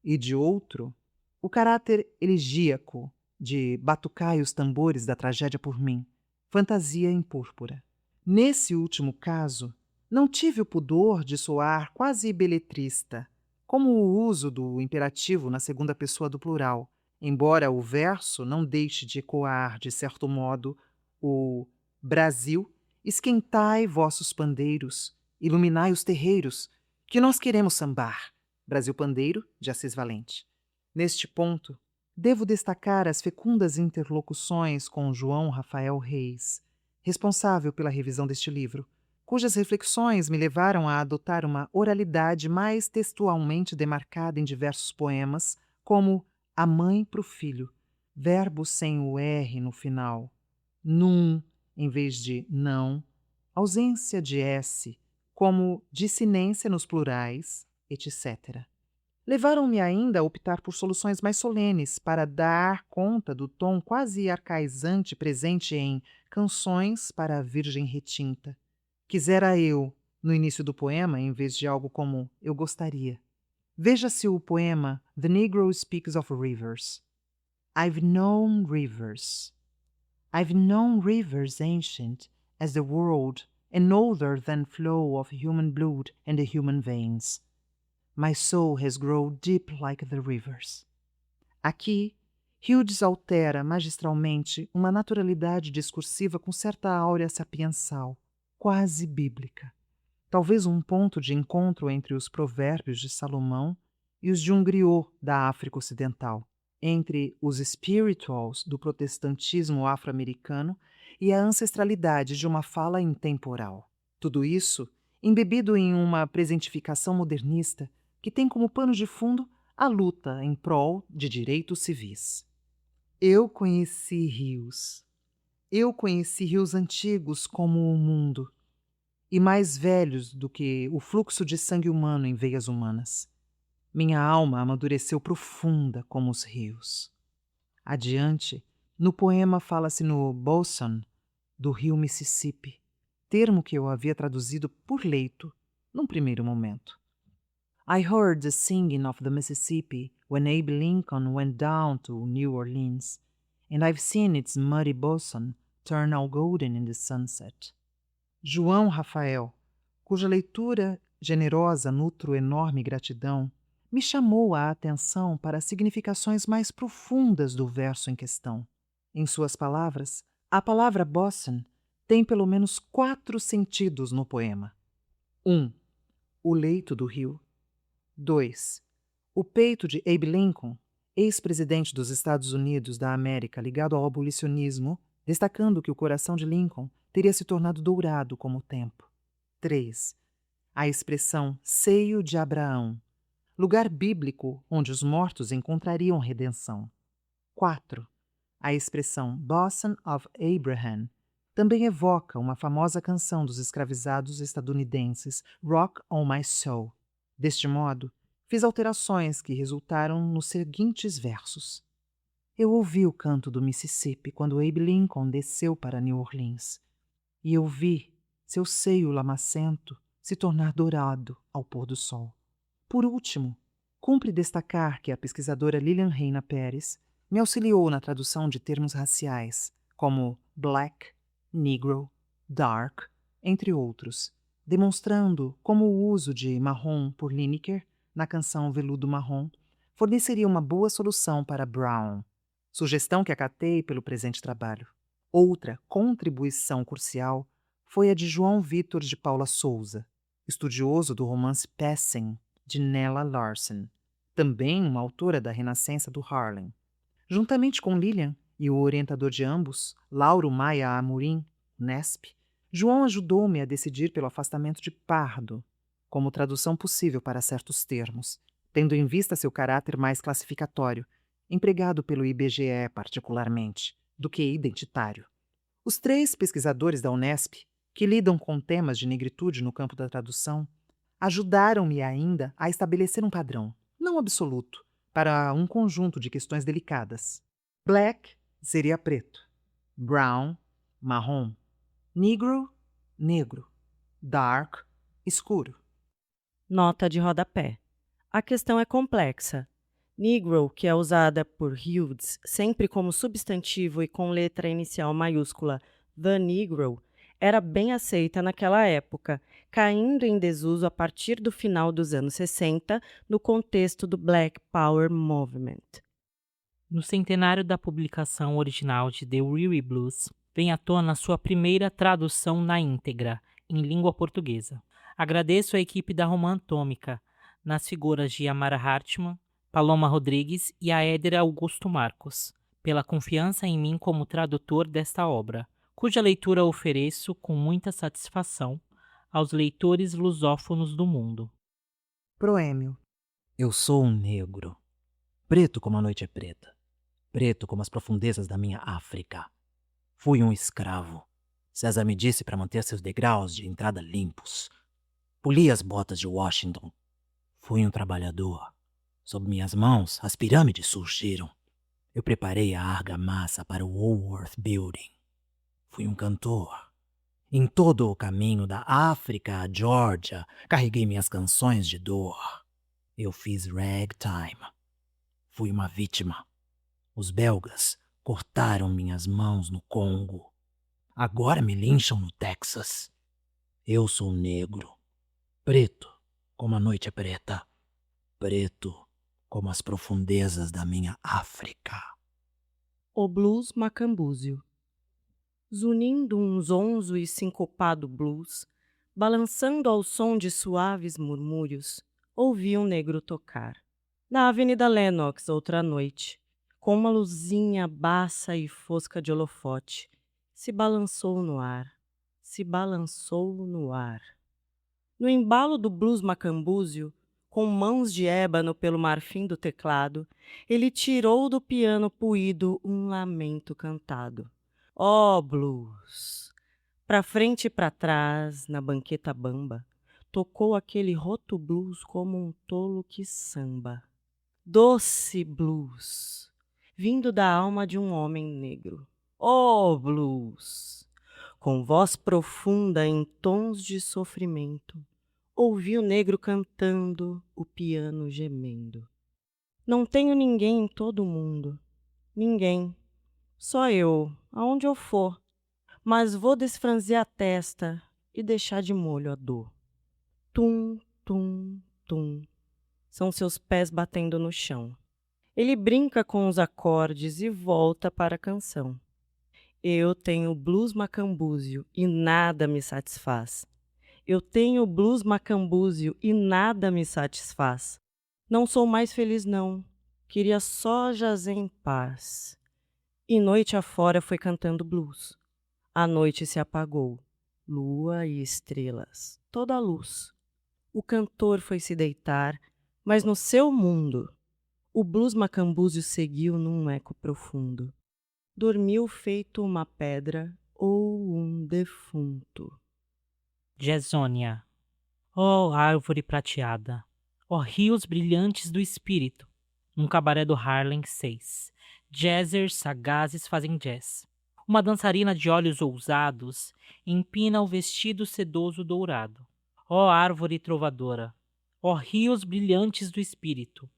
e de outro, o caráter elegíaco de Batucai os Tambores da Tragédia por Mim, Fantasia em Púrpura. Nesse último caso, não tive o pudor de soar quase beletrista, como o uso do imperativo na segunda pessoa do plural, embora o verso não deixe de ecoar, de certo modo, o Brasil, esquentai vossos pandeiros, iluminai os terreiros, que nós queremos sambar. Brasil Pandeiro, de Assis Valente. Neste ponto, devo destacar as fecundas interlocuções com João Rafael Reis, responsável pela revisão deste livro, cujas reflexões me levaram a adotar uma oralidade mais textualmente demarcada em diversos poemas, como A Mãe pro Filho, verbo sem o R no final, num em vez de não, ausência de S, como dissinência nos plurais, etc. Levaram-me ainda a optar por soluções mais solenes para dar conta do tom quase arcaizante presente em Canções para a Virgem Retinta. Quisera eu, no início do poema, em vez de algo como eu gostaria. Veja-se o poema The Negro Speaks of Rivers. I've known rivers. I've known rivers ancient as the world and older than flow of human blood and the human veins. My soul has grown deep like the rivers. Aqui, Hughes altera magistralmente uma naturalidade discursiva com certa áurea sapiensal, quase bíblica. Talvez um ponto de encontro entre os provérbios de Salomão e os de um griot da África Ocidental, entre os spirituals do protestantismo afro-americano e a ancestralidade de uma fala intemporal. Tudo isso embebido em uma presentificação modernista que tem como pano de fundo a luta em prol de direitos civis. Eu conheci rios. Eu conheci rios antigos como o mundo, e mais velhos do que o fluxo de sangue humano em veias humanas. Minha alma amadureceu profunda como os rios. Adiante, no poema fala-se no boson do rio Mississippi, termo que eu havia traduzido por leito num primeiro momento. I heard the singing of the Mississippi when Abe Lincoln went down to New Orleans, and I've seen its muddy boson turn all golden in the sunset. João Rafael, cuja leitura generosa nutro enorme gratidão, me chamou a atenção para as significações mais profundas do verso em questão. Em suas palavras, a palavra boson tem pelo menos 4 sentidos no poema. 1. O leito do rio. 2. O peito de Abe Lincoln, ex-presidente dos Estados Unidos da América ligado ao abolicionismo, destacando que o coração de Lincoln teria se tornado dourado como o tempo. 3. A expressão seio de Abraão, lugar bíblico onde os mortos encontrariam redenção. 4. A expressão Bosom of Abraham também evoca uma famosa canção dos escravizados estadunidenses, Rock on My Soul. Deste modo, fiz alterações que resultaram nos seguintes versos. Eu ouvi o canto do Mississippi quando Abe Lincoln desceu para New Orleans, e eu vi seu seio lamacento se tornar dourado ao pôr do sol. Por último, cumpre destacar que a pesquisadora Lilian Reina Pérez me auxiliou na tradução de termos raciais, como black, negro, dark, entre outros, demonstrando como o uso de marrom por Lineker, na canção Veludo Marrom, forneceria uma boa solução para Brown, sugestão que acatei pelo presente trabalho. Outra contribuição crucial foi a de João Vitor de Paula Souza, estudioso do romance Passing, de Nella Larsen, também uma autora da Renascença do Harlem. Juntamente com Lilian e o orientador de ambos, Lauro Maia Amorim, Nesp, João ajudou-me a decidir pelo afastamento de Pardo, como tradução possível para certos termos, tendo em vista seu caráter mais classificatório, empregado pelo IBGE particularmente, do que identitário. Os 3 pesquisadores da Unesp, que lidam com temas de negritude no campo da tradução, ajudaram-me ainda a estabelecer um padrão, não absoluto, para um conjunto de questões delicadas. Black seria preto, brown, marrom, negro, negro, dark, escuro. Nota de rodapé. A questão é complexa. Negro, que é usada por Hughes sempre como substantivo e com letra inicial maiúscula the Negro, era bem aceita naquela época, caindo em desuso a partir do final dos anos 60, no contexto do Black Power Movement. No centenário da publicação original de The Weary Blues, vem à tona sua primeira tradução na íntegra, em língua portuguesa. Agradeço à equipe da Romã Atômica, nas figuras de Amara Hartmann, Paloma Rodrigues e a Éder Augusto Marcos, pela confiança em mim como tradutor desta obra, cuja leitura ofereço com muita satisfação aos leitores lusófonos do mundo. Proêmio. Eu sou um negro, preto como a noite é preta, preto como as profundezas da minha África. Fui um escravo. César me disse para manter seus degraus de entrada limpos. Poli as botas de Washington. Fui um trabalhador. Sob minhas mãos, as pirâmides surgiram. Eu preparei a argamassa para o Woolworth Building. Fui um cantor. Em todo o caminho da África à Geórgia, carreguei minhas canções de dor. Eu fiz ragtime. Fui uma vítima. Os belgas cortaram minhas mãos no Congo. Agora me lincham no Texas. Eu sou negro. Preto, como a noite é preta. Preto, como as profundezas da minha África. O blues macambúzio. Zunindo um zonzo e sincopado blues, balançando ao som de suaves murmúrios, ouvi um negro tocar. Na Avenida Lenox, outra noite, com uma luzinha baça e fosca de holofote, se balançou no ar, se balançou no ar. No embalo do blues macambúzio, com mãos de ébano pelo marfim do teclado, ele tirou do piano puído um lamento cantado. Ó blues! Pra frente e pra trás, na banqueta bamba, tocou aquele roto blues como um tolo que samba. Doce blues, vindo da alma de um homem negro. Ó blues! Com voz profunda em tons de sofrimento, ouvi o negro cantando, o piano gemendo. Não tenho ninguém em todo o mundo, ninguém, só eu, aonde eu for, mas vou desfranzir a testa e deixar de molho a dor. Tum, tum, tum, são seus pés batendo no chão. Ele brinca com os acordes e volta para a canção. Eu tenho blues macambúzio e nada me satisfaz. Eu tenho blues macambúzio e nada me satisfaz. Não sou mais feliz não, queria só jazer em paz. E noite afora foi cantando blues. A noite se apagou, lua e estrelas, toda a luz. O cantor foi se deitar, mas no seu mundo, o blues macambúzio seguiu num eco profundo. Dormiu feito uma pedra ou um defunto. Jazônia. Ó árvore prateada, ó rios brilhantes do espírito, num cabaré do Harlem 6. Jazzers sagazes fazem jazz. Uma dançarina de olhos ousados empina o vestido sedoso dourado. Ó árvore trovadora, ó rios brilhantes do espírito,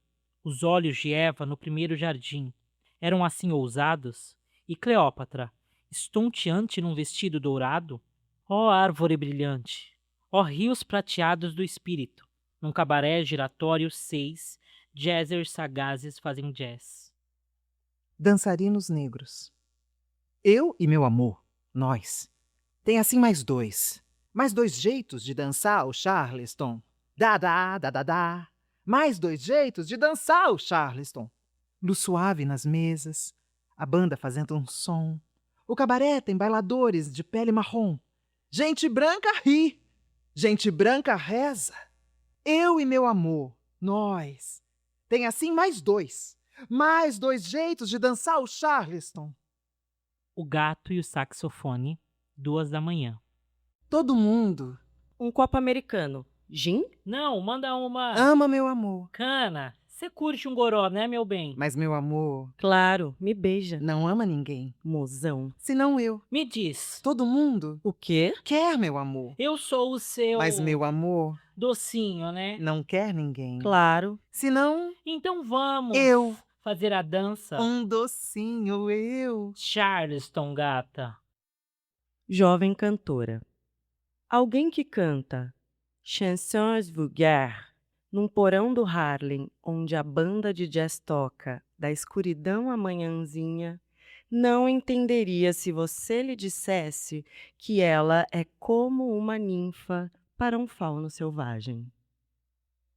os olhos de Eva no primeiro jardim eram assim ousados? E Cleópatra, estonteante num vestido dourado? Ó árvore brilhante, ó rios prateados do espírito, num cabaré giratório 6, jazzers sagazes fazem jazz. Dançarinos negros. Eu e meu amor, nós. Tem assim mais dois jeitos de dançar o Charleston. Dá, dá, dá, dá. Mais 2 jeitos de dançar o Charleston. Luz suave nas mesas, a banda fazendo um som. O cabaré tem bailadores de pele marrom. Gente branca ri, gente branca reza. Eu e meu amor, nós. Tem assim mais dois. Mais dois jeitos de dançar o Charleston. O gato e o saxofone, 2 da manhã. Todo mundo Um copo americano. Gin? Não, manda uma. ama meu amor. Cana, você curte um goró, né, meu bem? Mas meu amor Claro, me beija. não ama ninguém. Mozão. Senão eu. Me diz, Todo mundo O quê? quer meu amor. eu sou o seu Mas meu amor docinho, né? não quer ninguém. Claro. Senão Então vamos eu. fazer a dança. Um docinho eu. Charleston, gata. Jovem cantora. Alguém que canta chansons vulgaires num porão do Harlem, onde a banda de jazz toca da escuridão à manhãzinha, não entenderia se você lhe dissesse que ela é como uma ninfa para um fauno selvagem.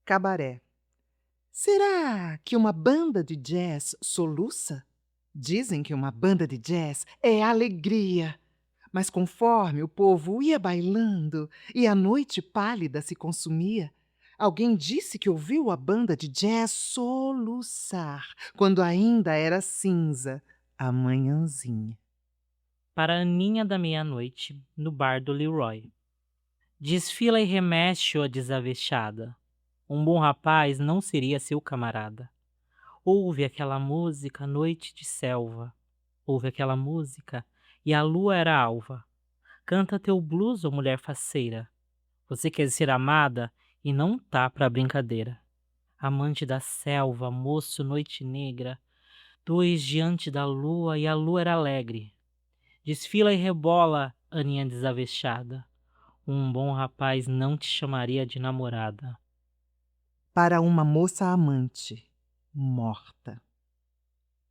Cabaré. Será que uma banda de jazz soluça? Dizem que uma banda de jazz é alegria. Mas conforme o povo ia bailando e a noite pálida se consumia, alguém disse que ouviu a banda de jazz soluçar quando ainda era cinza a manhãzinha. Para a Aninha da meia-noite, no bar do Leroy. Desfila e remexe, ó desavexada. Um bom rapaz não seria seu camarada. Ouve aquela música, noite de selva. Ouve aquela música, e a lua era alva. Canta teu blues, ó mulher faceira. Você quer ser amada e não tá pra brincadeira. Amante da selva, moço, noite negra. Dois diante da lua, e a lua era alegre. Desfila e rebola, Aninha desavexada. Um bom rapaz não te chamaria de namorada. Para uma moça amante, morta.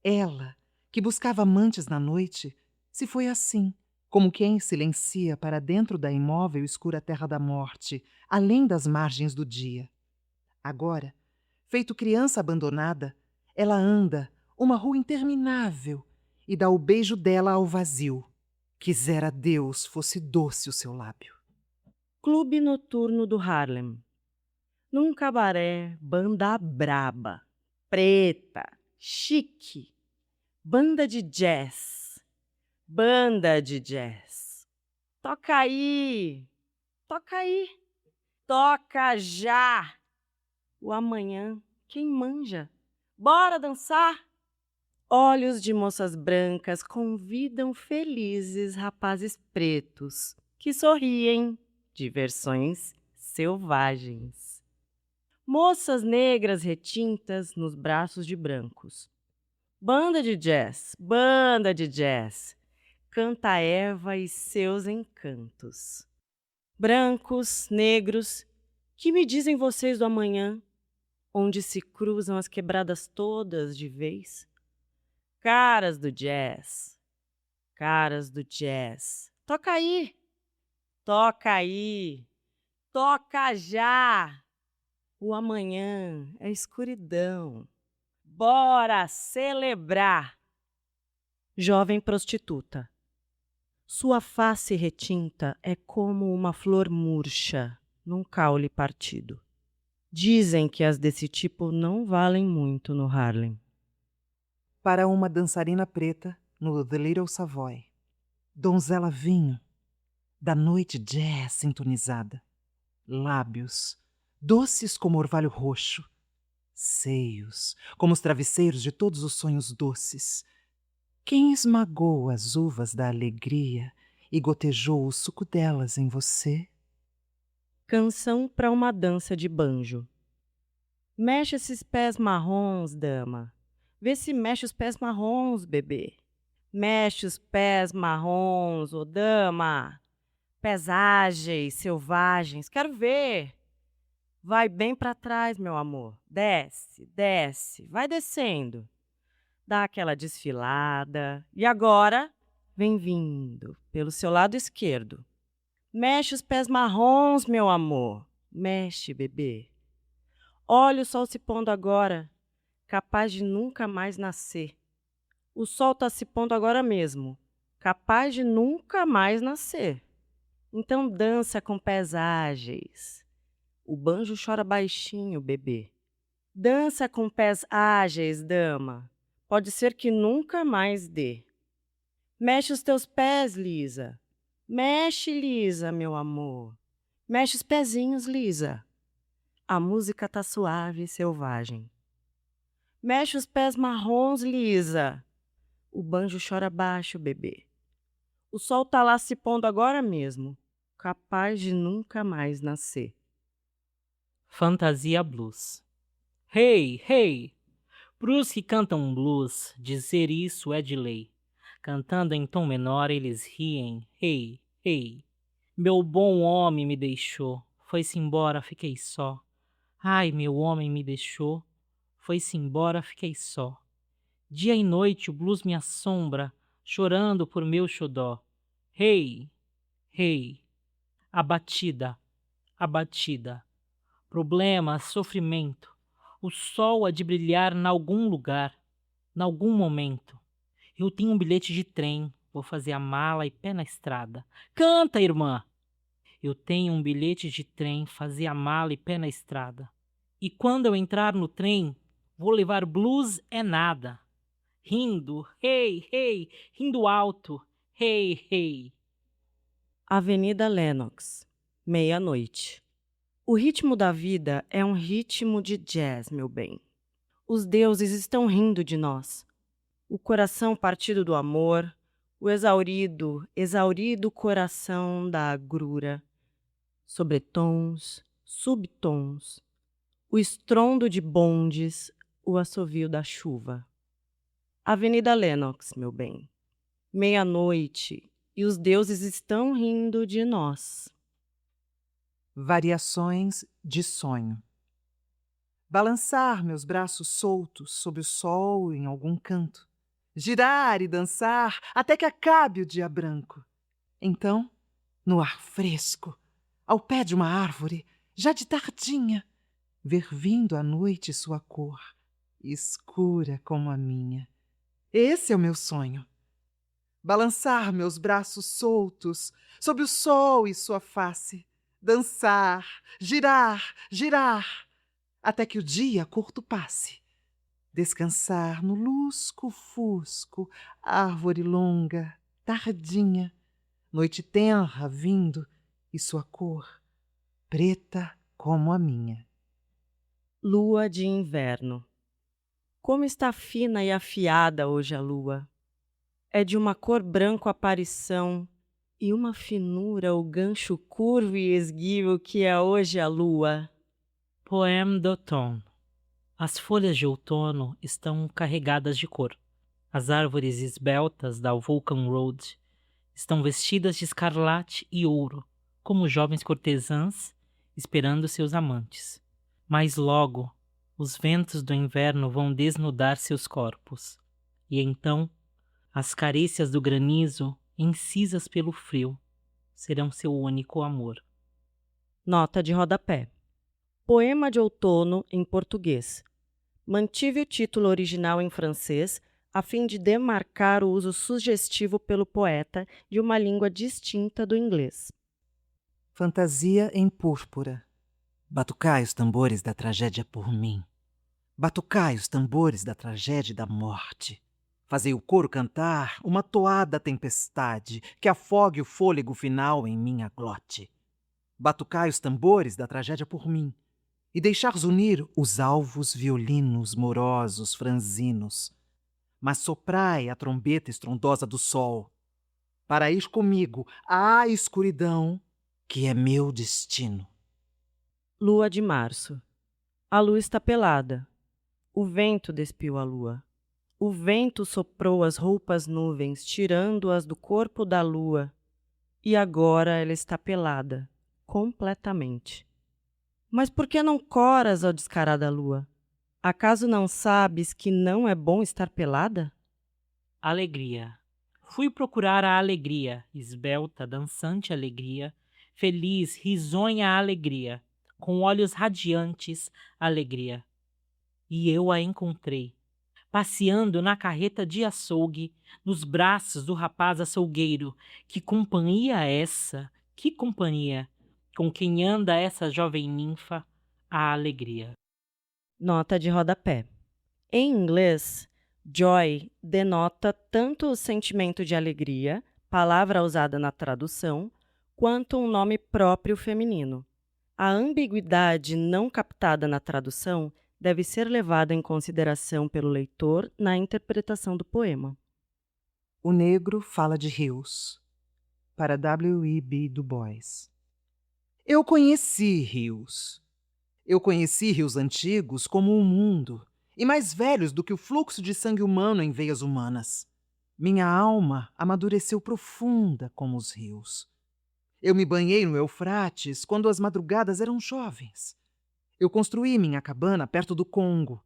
Ela, que buscava amantes na noite, se foi assim, como quem silencia para dentro da imóvel escura terra da morte, além das margens do dia. Agora, feito criança abandonada, ela anda uma rua interminável e dá o beijo dela ao vazio. Quisera Deus fosse doce o seu lábio. Clube noturno do Harlem. Num cabaré, banda braba, preta, chique. Banda de jazz. Banda de jazz. Toca aí. Toca aí. Toca já. O amanhã, quem manja? Bora dançar? Olhos de moças brancas convidam felizes rapazes pretos que sorriem de versões selvagens. Moças negras retintas nos braços de brancos. Banda de jazz, banda de jazz. Canta Eva e seus encantos. Brancos, negros, que me dizem vocês do amanhã, onde se cruzam as quebradas todas de vez? Caras do jazz, caras do jazz. Toca aí, toca aí, toca já. O amanhã é escuridão. Bora celebrar. Jovem prostituta. Sua face retinta é como uma flor murcha num caule partido. Dizem que as desse tipo não valem muito no Harlem. Para uma dançarina preta no The Little Savoy. Donzela vinho, da noite jazz sintonizada. Lábios, doces como orvalho roxo. Seios, como os travesseiros de todos os sonhos doces. Quem esmagou as uvas da alegria e gotejou o suco delas em você? Canção para uma dança de banjo. Mexe esses pés marrons, dama. Vê se mexe os pés marrons, bebê. Mexe os pés marrons, ô dama. Pés ágeis, selvagens, quero ver. Vai bem para trás, meu amor. Desce, desce, vai descendo. Dá aquela desfilada. E agora, vem vindo pelo seu lado esquerdo. Mexe os pés marrons, meu amor. Mexe, bebê. Olha o sol se pondo agora, capaz de nunca mais nascer. O sol está se pondo agora mesmo, capaz de nunca mais nascer. Então dança com pés ágeis. O banjo chora baixinho, bebê. Dança com pés ágeis, dama. Pode ser que nunca mais dê. Mexe os teus pés, Lisa. Mexe, Lisa, meu amor. Mexe os pezinhos, Lisa. A música tá suave e selvagem. Mexe os pés marrons, Lisa. O banjo chora baixo, bebê. O sol tá lá se pondo agora mesmo, capaz de nunca mais nascer. Fantasia Blues. Hey, hey! Pros que cantam blues, dizer isso é de lei. Cantando em tom menor, eles riem. Hey, hey! Meu bom homem me deixou, foi-se embora, fiquei só. Ai, meu homem me deixou, foi-se embora, fiquei só. Dia e noite o blues me assombra, chorando por meu xodó. Hey, hey! Abatida, abatida. Problema, sofrimento. O sol há de brilhar nalgum lugar, nalgum momento. Eu tenho um bilhete de trem, vou fazer a mala e pé na estrada. Canta, irmã! Eu tenho um bilhete de trem, fazer a mala e pé na estrada. E quando eu entrar no trem, vou levar blues é nada. Rindo, hey, hey, rindo alto, hey, hey. Avenida Lenox, meia-noite. O ritmo da vida é um ritmo de jazz, meu bem. Os deuses estão rindo de nós. O coração partido do amor, o exaurido coração da agrura. Sobretons, subtons, o estrondo de bondes, o assovio da chuva. Avenida Lenox, meu bem. Meia-noite e os deuses estão rindo de nós. Variações de sonho. Balançar meus braços soltos sob o sol em algum canto. Girar e dançar até que acabe o dia branco. Então, no ar fresco, ao pé de uma árvore, já de tardinha, ver vindo à noite sua cor, escura como a minha. Esse é o meu sonho. Balançar meus braços soltos sob o sol e sua face, dançar, girar, girar, até que o dia curto passe. Descansar no lusco-fusco, árvore longa, tardinha, noite tenra vindo e sua cor, preta como a minha. Lua de inverno. Como está fina e afiada hoje a lua. É de uma cor branco aparição e uma finura o gancho curvo e esguio que é hoje a lua. Poème d'automne. As folhas de outono estão carregadas de cor. As árvores esbeltas da Vulcan Road estão vestidas de escarlate e ouro, como jovens cortesãs esperando seus amantes. Mas logo, os ventos do inverno vão desnudar seus corpos. E então, as carícias do granizo, incisas pelo frio, serão seu único amor. Nota de rodapé. Poema de outono em português. Mantive o título original em francês a fim de demarcar o uso sugestivo pelo poeta de uma língua distinta do inglês. Fantasia em púrpura. Batucai os tambores da tragédia por mim. Batucai os tambores da tragédia e da morte. Fazei o coro cantar uma toada tempestade que afogue o fôlego final em minha glote. Batucai os tambores da tragédia por mim e deixares unir os alvos violinos morosos franzinos. Mas soprai a trombeta estrondosa do sol para ir comigo à escuridão que é meu destino. Lua de março. A lua está pelada. O vento despiu a lua. O vento soprou as roupas nuvens, tirando-as do corpo da lua. E agora ela está pelada, completamente. Mas por que não coras, ó descarada lua? Acaso não sabes que não é bom estar pelada? Alegria. Fui procurar a alegria, esbelta, dançante alegria, feliz, risonha alegria, com olhos radiantes alegria. E eu a encontrei, passeando na carreta de açougue, nos braços do rapaz açougueiro. Que companhia essa? Que companhia! Com quem anda essa jovem ninfa, a alegria. Nota de rodapé. Em inglês, joy denota tanto o sentimento de alegria, palavra usada na tradução, quanto um nome próprio feminino. A ambiguidade não captada na tradução deve ser levada em consideração pelo leitor na interpretação do poema. O negro fala de rios. Para W.E.B. Du Bois. Eu conheci rios. Eu conheci rios antigos como o mundo, e mais velhos do que o fluxo de sangue humano em veias humanas. Minha alma amadureceu profunda como os rios. Eu me banhei no Eufrates quando as madrugadas eram jovens. Eu construí minha cabana perto do Congo,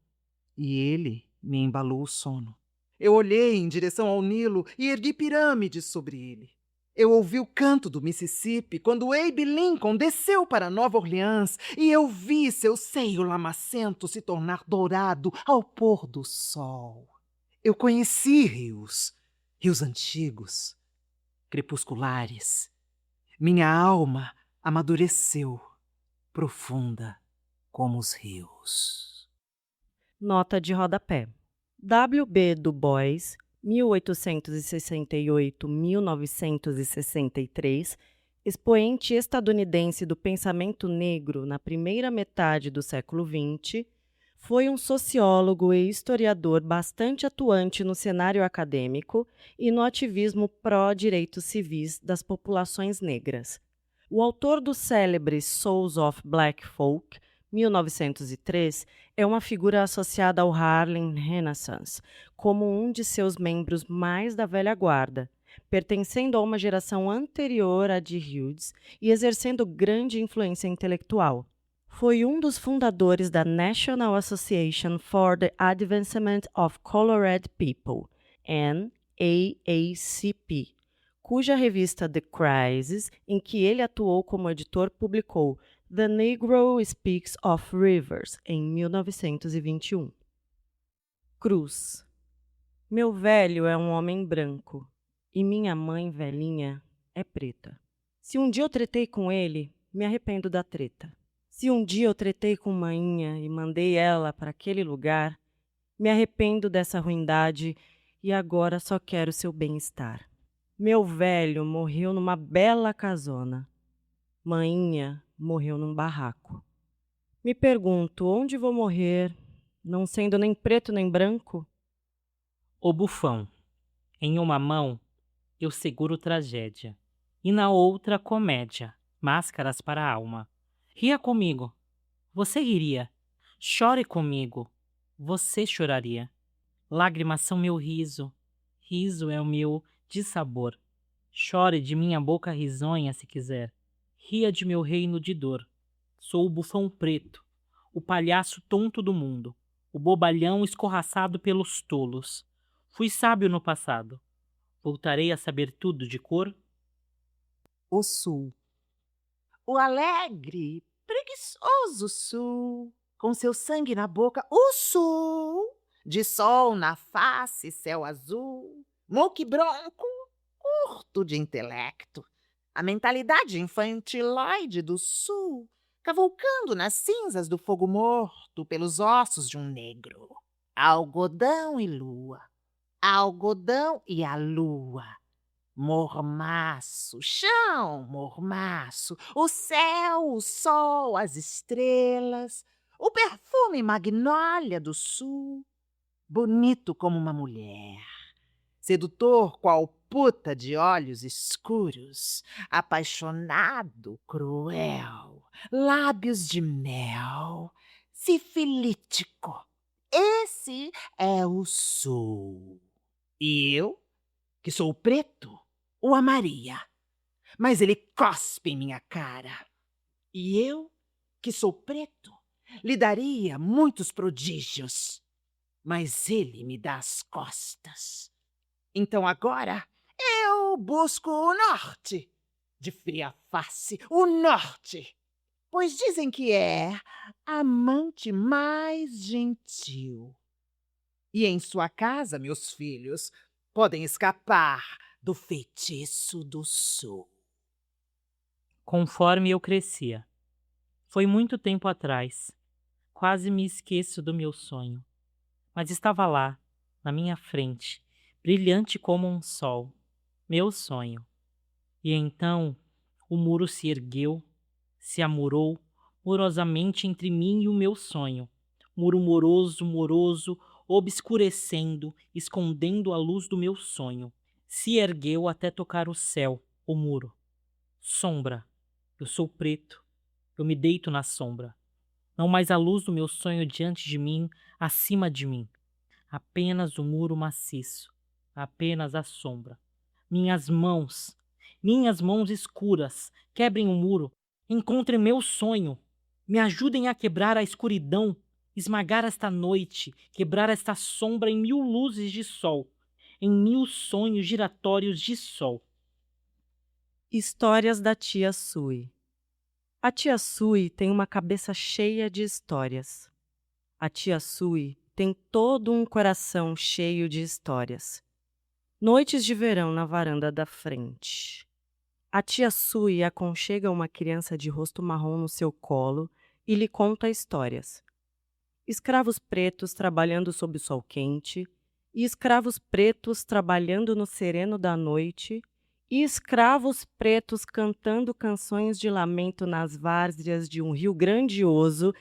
e ele me embalou o sono. Eu olhei em direção ao Nilo e ergui pirâmides sobre ele. Eu ouvi o canto do Mississippi quando Abe Lincoln desceu para Nova Orleans e eu vi seu seio lamacento se tornar dourado ao pôr do sol. Eu conheci rios, rios antigos, crepusculares. Minha alma amadureceu, profunda como os rios. Nota de rodapé. W.B. Du Bois, 1868-1963, expoente estadunidense do pensamento negro na primeira metade do século XX, foi um sociólogo e historiador bastante atuante no cenário acadêmico e no ativismo pró-direitos civis das populações negras. O autor do célebre Souls of Black Folk, 1903, é uma figura associada ao Harlem Renaissance, como um de seus membros mais da velha guarda, pertencendo a uma geração anterior à de Hughes e exercendo grande influência intelectual. Foi um dos fundadores da National Association for the Advancement of Colored People, NAACP, cuja revista The Crisis, em que ele atuou como editor, publicou The Negro Speaks of Rivers, em 1921. Cruz. Meu velho é um homem branco e minha mãe velhinha é preta. Se um dia eu tretei com ele, me arrependo da treta. Se um dia eu tretei com mainha e mandei ela para aquele lugar, me arrependo dessa ruindade e agora só quero seu bem-estar. Meu velho morreu numa bela casona. Mainha morreu num barraco. Me pergunto onde vou morrer, não sendo nem preto nem branco? O bufão. Em uma mão, eu seguro tragédia, e na outra, comédia, máscaras para a alma. Ria comigo, você riria. Chore comigo, você choraria. Lágrimas são meu riso, riso é o meu dissabor. Chore de minha boca risonha se quiser. Ria de meu reino de dor. Sou o bufão preto, o palhaço tonto do mundo, o bobalhão escorraçado pelos tolos. Fui sábio no passado. Voltarei a saber tudo de cor? O Sul. O alegre, preguiçoso Sul, com seu sangue na boca, o Sul, de sol na face, céu azul, muque bronco, curto de intelecto, a mentalidade infantiloide do Sul, cavalcando nas cinzas do fogo morto pelos ossos de um negro. Algodão e lua, algodão e a lua. Mormaço, chão, mormaço, o céu, o sol, as estrelas, o perfume magnólia do sul, bonito como uma mulher, sedutor qual puta de olhos escuros, apaixonado, cruel, lábios de mel, sifilítico. Esse é o sul. E eu, que sou preto, o amaria, mas ele cospe em minha cara. E eu, que sou preto, lhe daria muitos prodígios, mas ele me dá as costas. Então agora eu busco o norte, de fria face, o norte, pois dizem que é amante mais gentil. E em sua casa, meus filhos, podem escapar do feitiço do sul. conforme eu crescia. Foi muito tempo atrás. Quase me esqueço do meu sonho. Mas estava lá, na minha frente, brilhante como um sol. Meu sonho. E então o muro se ergueu, se amurou morosamente entre mim e o meu sonho. Muro moroso, moroso, obscurecendo, escondendo a luz do meu sonho. Se ergueu até tocar o céu, o muro. Sombra. Eu sou preto. Eu me deito na sombra. Não mais a luz do meu sonho diante de mim, acima de mim. Apenas o muro maciço. Apenas a sombra. Minhas mãos escuras, quebrem o muro. Encontrem meu sonho. Me ajudem a quebrar a escuridão. Esmagar esta noite, quebrar esta sombra em 1000 luzes de sol. Em 1000 sonhos giratórios de sol. Histórias da tia Sui. A tia Sui tem uma cabeça cheia de histórias. A tia Sui tem todo um coração cheio de histórias. Noites de verão na varanda da frente. A tia Sui aconchega uma criança de rosto marrom no seu colo e lhe conta histórias. Escravos pretos trabalhando sob o sol quente, e escravos pretos trabalhando no sereno da noite, e escravos pretos cantando canções de lamento nas várzeas de um rio grandioso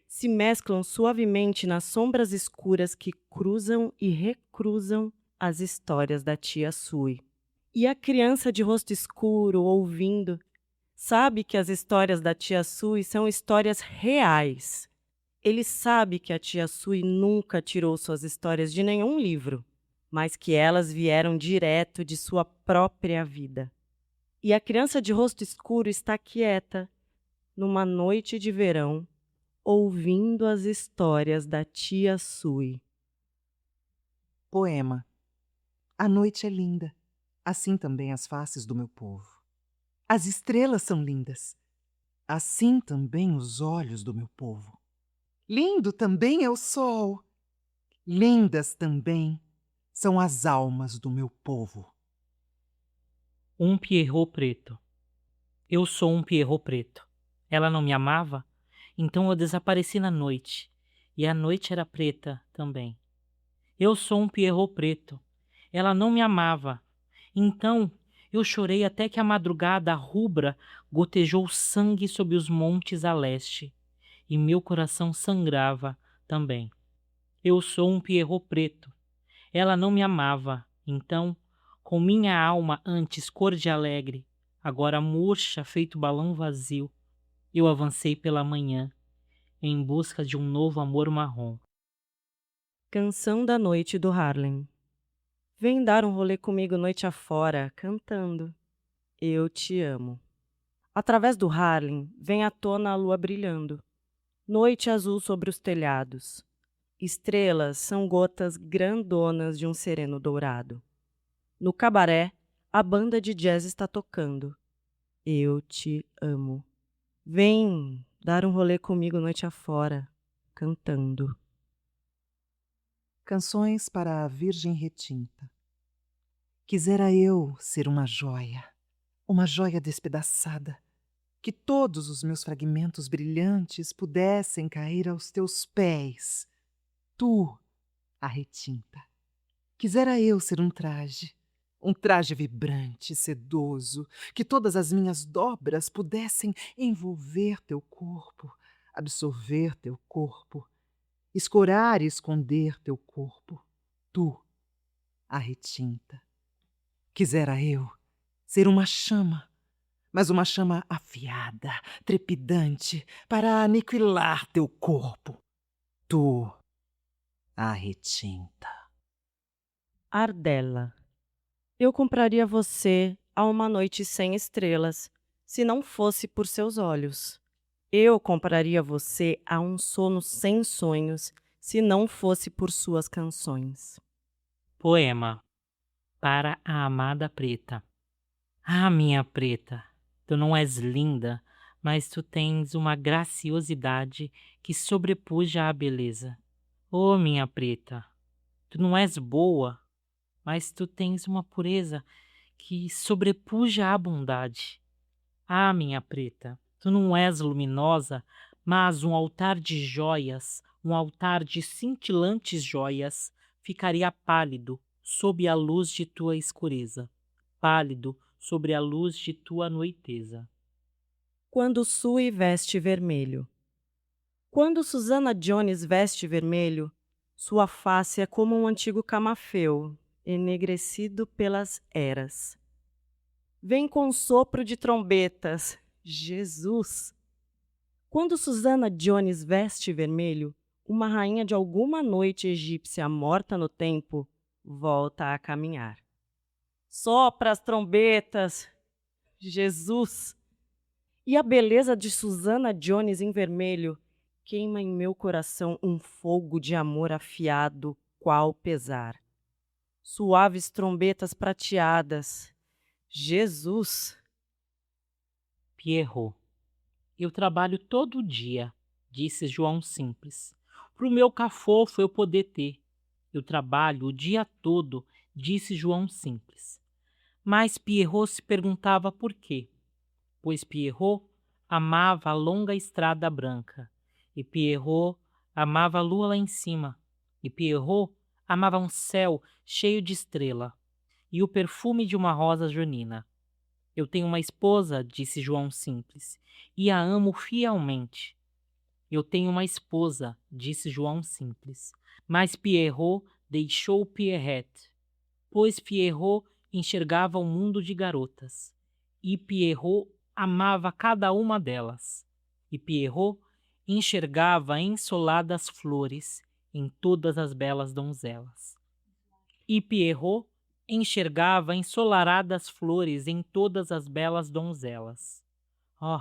se mesclam suavemente nas sombras escuras que cruzam e recruzam as histórias da tia Sui. E a criança de rosto escuro, ouvindo, sabe que as histórias da tia Sui são histórias reais. Ele sabe que a tia Sui nunca tirou suas histórias de nenhum livro, mas que elas vieram direto de sua própria vida. E a criança de rosto escuro está quieta, numa noite de verão, ouvindo as histórias da tia Sui. Poema. A noite é linda, assim também as faces do meu povo. As estrelas são lindas, assim também os olhos do meu povo. Lindo também é o sol, lindas também são as almas do meu povo. Um Pierrot preto. Eu sou um Pierrot preto. Ela não me amava? Então eu desapareci na noite. E a noite era preta também. Eu sou um Pierrot preto. Ela não me amava. Então eu chorei até que a madrugada rubra gotejou sangue sob os montes a leste. E meu coração sangrava também. Eu sou um Pierrot preto. Ela não me amava. Então, com minha alma antes cor de alegre, agora murcha feito balão vazio, eu avancei pela manhã, em busca de um novo amor marrom. Canção da noite do Harlem. Vem dar um rolê comigo noite afora, cantando. Eu te amo. Através do Harlem, vem à tona a lua brilhando. Noite azul sobre os telhados. Estrelas são gotas grandonas de um sereno dourado. No cabaré, a banda de jazz está tocando. Eu te amo. Vem dar um rolê comigo noite afora, cantando. Canções para a Virgem Retinta. Quisera eu ser uma joia despedaçada, que todos os meus fragmentos brilhantes pudessem cair aos teus pés. Tu, a retinta. Quisera eu ser um traje vibrante, sedoso, que todas as minhas dobras pudessem envolver teu corpo, absorver teu corpo, escorar e esconder teu corpo. Tu, a retinta. Quisera eu ser uma chama, mas uma chama afiada, trepidante, para aniquilar teu corpo. Tu, a retinta. Ardella. Eu compraria você a uma noite sem estrelas, se não fosse por seus olhos. Eu compraria você a um sono sem sonhos, se não fosse por suas canções. Poema. Para a amada preta. Ah, minha preta, tu não és linda, mas tu tens uma graciosidade que sobrepuja a beleza. Oh, minha preta, tu não és boa, mas tu tens uma pureza que sobrepuja a bondade. Ah, minha preta, tu não és luminosa, mas um altar de joias, um altar de cintilantes joias, ficaria pálido sob a luz de tua escureza, pálido sobre a luz de tua noiteza. Quando Sue veste vermelho. Quando Susana Jones veste vermelho, sua face é como um antigo camafeu, enegrecido pelas eras. Vem com sopro de trombetas. Jesus! Quando Susana Jones veste vermelho, uma rainha de alguma noite egípcia morta no tempo volta a caminhar. Sopra as trombetas. Jesus! E a beleza de Susana Jones em vermelho queima em meu coração um fogo de amor afiado, qual pesar. Suaves trombetas prateadas. Jesus! Pierrot. Eu trabalho todo dia, disse João Simples. Pro meu cafofo eu poder ter. Eu trabalho o dia todo, disse João Simples. Mas Pierrot se perguntava por quê. Pois Pierrot amava a longa estrada branca, e Pierrot amava a lua lá em cima, e Pierrot amava um céu cheio de estrela, e o perfume de uma rosa junina. Eu tenho uma esposa, disse João Simples, e a amo fielmente. Eu tenho uma esposa, disse João Simples, mas Pierrot deixou Pierrette, pois Pierrot enxergava o mundo de garotas, e Pierrot amava cada uma delas, e Pierrot enxergava ensoladas flores em todas as belas donzelas. E Pierrot enxergava ensolaradas flores em todas as belas donzelas. Oh,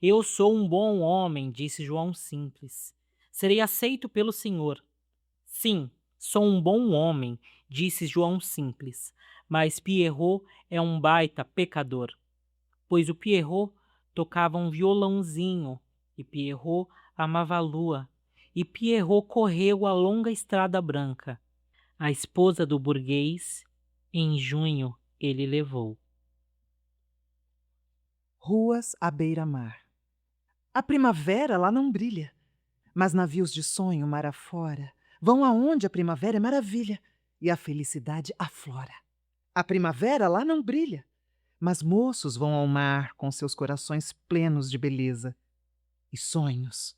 eu sou um bom homem, disse João Simples. Serei aceito pelo senhor. Sim, sou um bom homem, disse João Simples, mas Pierrot é um baita pecador. Pois o Pierrot tocava um violãozinho, e Pierrot amava a lua, e Pierrot correu a longa estrada branca. A esposa do burguês, em junho, ele levou. Ruas à beira-mar. A primavera lá não brilha, mas navios de sonho mar afora vão aonde a primavera é maravilha e a felicidade aflora. A primavera lá não brilha, mas moços vão ao mar com seus corações plenos de beleza e sonhos,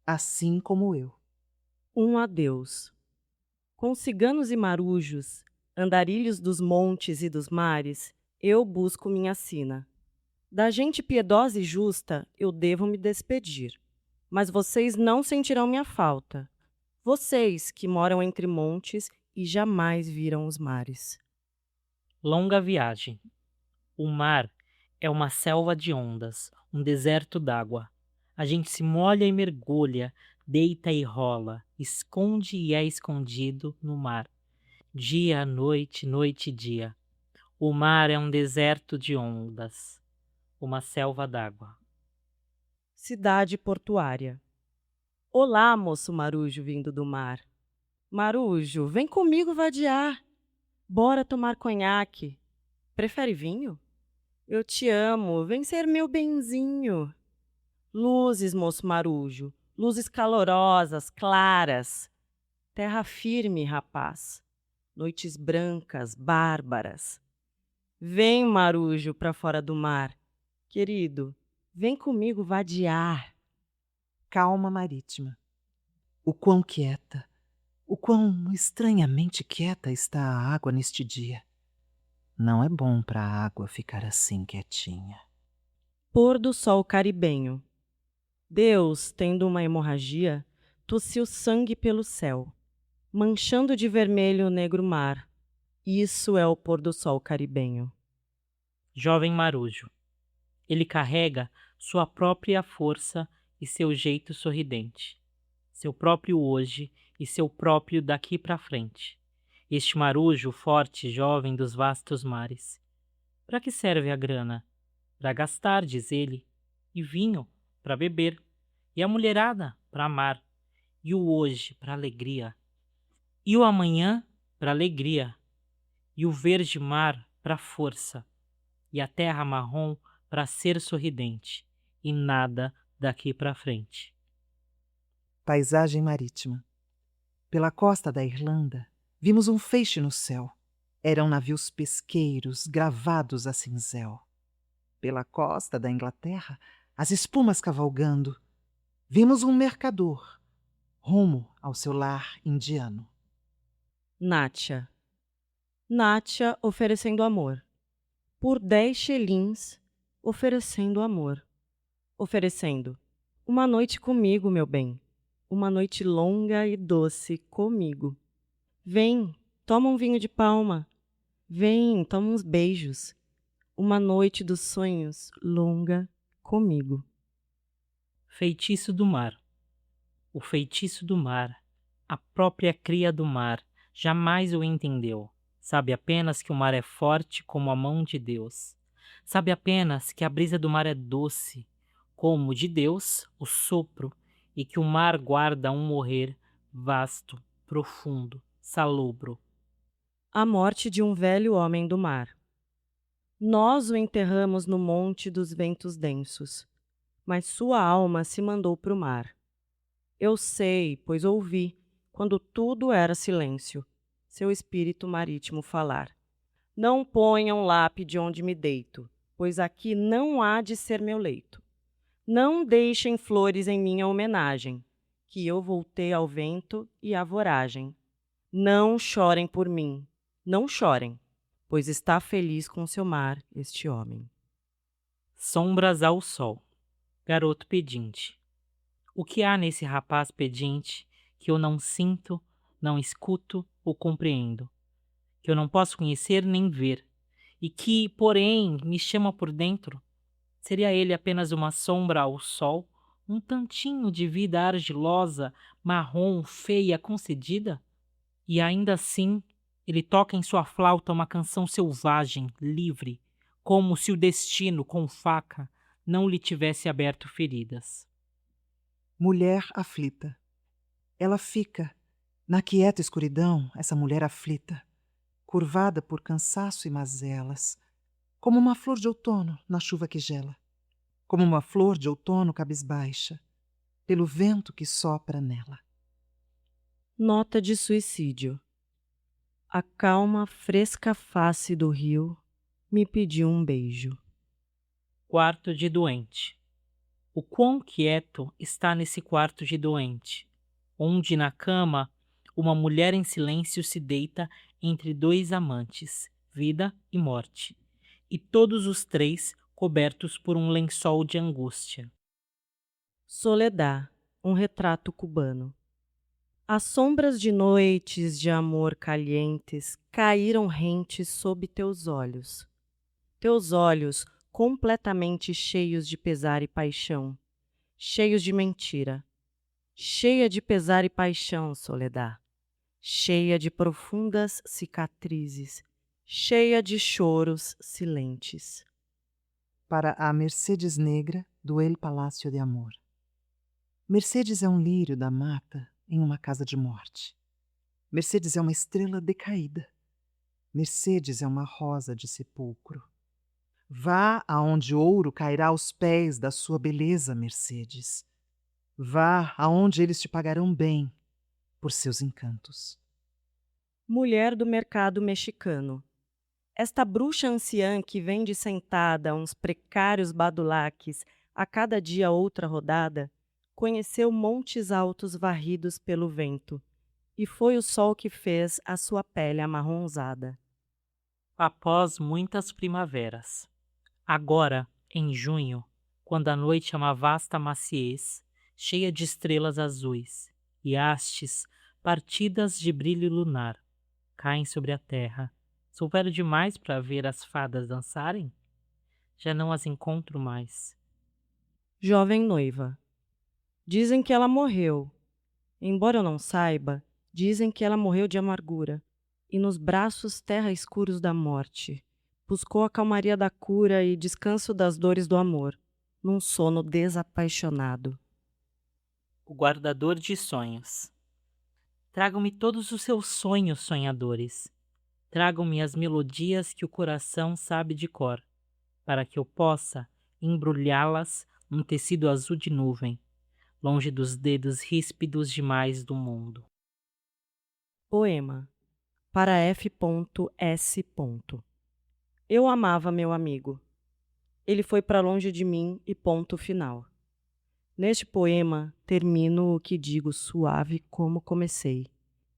assim como eu. Um adeus. Com ciganos e marujos, andarilhos dos montes e dos mares, eu busco minha sina. Da gente piedosa e justa, eu devo me despedir. Mas vocês não sentirão minha falta. Vocês que moram entre montes e jamais viram os mares. Longa viagem. O mar é uma selva de ondas, um deserto d'água. A gente se molha e mergulha, deita e rola, esconde e é escondido no mar. Dia, noite, noite e dia. O mar é um deserto de ondas, uma selva d'água. Cidade portuária. Olá, moço marujo vindo do mar. Marujo, vem comigo vadiar. Bora tomar conhaque. Prefere vinho? Eu te amo, vem ser meu benzinho. Luzes, moço marujo, luzes calorosas, claras. Terra firme, rapaz. Noites brancas, bárbaras. Vem, marujo, pra fora do mar. Querido, vem comigo vadiar. Calma marítima. O quão quieta, o quão estranhamente quieta está a água neste dia. Não é bom para a água ficar assim quietinha. Pôr do sol caribenho. Deus, tendo uma hemorragia, tossiu sangue pelo céu, manchando de vermelho o negro mar. Isso é o pôr do sol caribenho. Jovem marujo. Ele carrega sua própria força e seu jeito sorridente, seu próprio hoje e seu próprio daqui para frente. Este marujo forte, jovem dos vastos mares. Para que serve a grana? Para gastar, diz ele, e vinho para beber, e a mulherada para amar, e o hoje para alegria, e o amanhã para alegria, e o verde mar para força, e a terra marrom para ser sorridente, e nada daqui para frente. Paisagem marítima. Pela costa da Irlanda, vimos um feixe no céu. Eram navios pesqueiros gravados a cinzel. Pela costa da Inglaterra, as espumas cavalgando, vimos um mercador, rumo ao seu lar indiano. Nátia. Nátia oferecendo amor. Por 10 shillings, oferecendo amor. Oferecendo. Uma noite comigo, meu bem. Uma noite longa e doce comigo. Vem, toma um vinho de palma. Vem, toma uns beijos. Uma noite dos sonhos longa comigo. Feitiço do mar. O feitiço do mar, a própria cria do mar, jamais o entendeu. Sabe apenas que o mar é forte como a mão de Deus. Sabe apenas que a brisa do mar é doce, como de Deus o sopro, e que o mar guarda um morrer vasto, profundo, salobro. A morte de um velho homem do mar. Nós o enterramos no monte dos ventos densos, mas sua alma se mandou para o mar. Eu sei, pois ouvi, quando tudo era silêncio, seu espírito marítimo falar. Não ponham lápide onde me deito, pois aqui não há de ser meu leito. Não deixem flores em minha homenagem, que eu voltei ao vento e à voragem. Não chorem por mim, não chorem, pois está feliz com seu mar este homem. Sombras ao sol. Garoto pedinte. O que há nesse rapaz pedinte que eu não sinto, não escuto ou compreendo, que eu não posso conhecer nem ver, e que, porém, me chama por dentro? Seria ele apenas uma sombra ao sol, um tantinho de vida argilosa, marrom, feia, concedida? E ainda assim, ele toca em sua flauta uma canção selvagem, livre, como se o destino, com faca, não lhe tivesse aberto feridas. Mulher aflita. Ela fica, na quieta escuridão, essa mulher aflita, curvada por cansaço e mazelas, como uma flor de outono na chuva que gela, como uma flor de outono cabisbaixa, pelo vento que sopra nela. Nota de suicídio. A calma, fresca face do rio me pediu um beijo. Quarto de doente. O quão quieto está nesse quarto de doente, onde na cama uma mulher em silêncio se deita entre dois amantes, vida e morte, e todos os três cobertos por um lençol de angústia. Soledad, um retrato cubano. As sombras de noites de amor calientes caíram rentes sob teus olhos. Teus olhos completamente cheios de pesar e paixão, cheios de mentira. Cheia de pesar e paixão, Soledad. Cheia de profundas cicatrizes, cheia de choros silentes. Para a Mercedes Negra do El Palácio de Amor. Mercedes é um lírio da mata em uma casa de morte. Mercedes é uma estrela decaída. Mercedes é uma rosa de sepulcro. Vá aonde ouro cairá aos pés da sua beleza, Mercedes. Vá aonde eles te pagarão bem por seus encantos. Mulher do mercado mexicano. Esta bruxa anciã que vende sentada uns precários badulaques a cada dia outra rodada, conheceu montes altos varridos pelo vento, e foi o sol que fez a sua pele amarronzada. Após muitas primaveras. Agora, em junho, quando a noite é uma vasta maciez, cheia de estrelas azuis, e hastes, partidas de brilho lunar, caem sobre a terra. Sou velho demais para ver as fadas dançarem? Já não as encontro mais. Jovem noiva. Dizem que ela morreu. Embora eu não saiba, dizem que ela morreu de amargura, e nos braços terra escuros da morte, buscou a calmaria da cura e descanso das dores do amor, num sono desapaixonado. O guardador de sonhos. Tragam-me todos os seus sonhos, sonhadores. Tragam-me as melodias que o coração sabe de cor, para que eu possa, embrulhá-las num tecido azul de nuvem, longe dos dedos ríspidos demais do mundo. Poema para F.S. Eu amava meu amigo. Ele foi para longe de mim e ponto final. Neste poema, termino o que digo suave como comecei.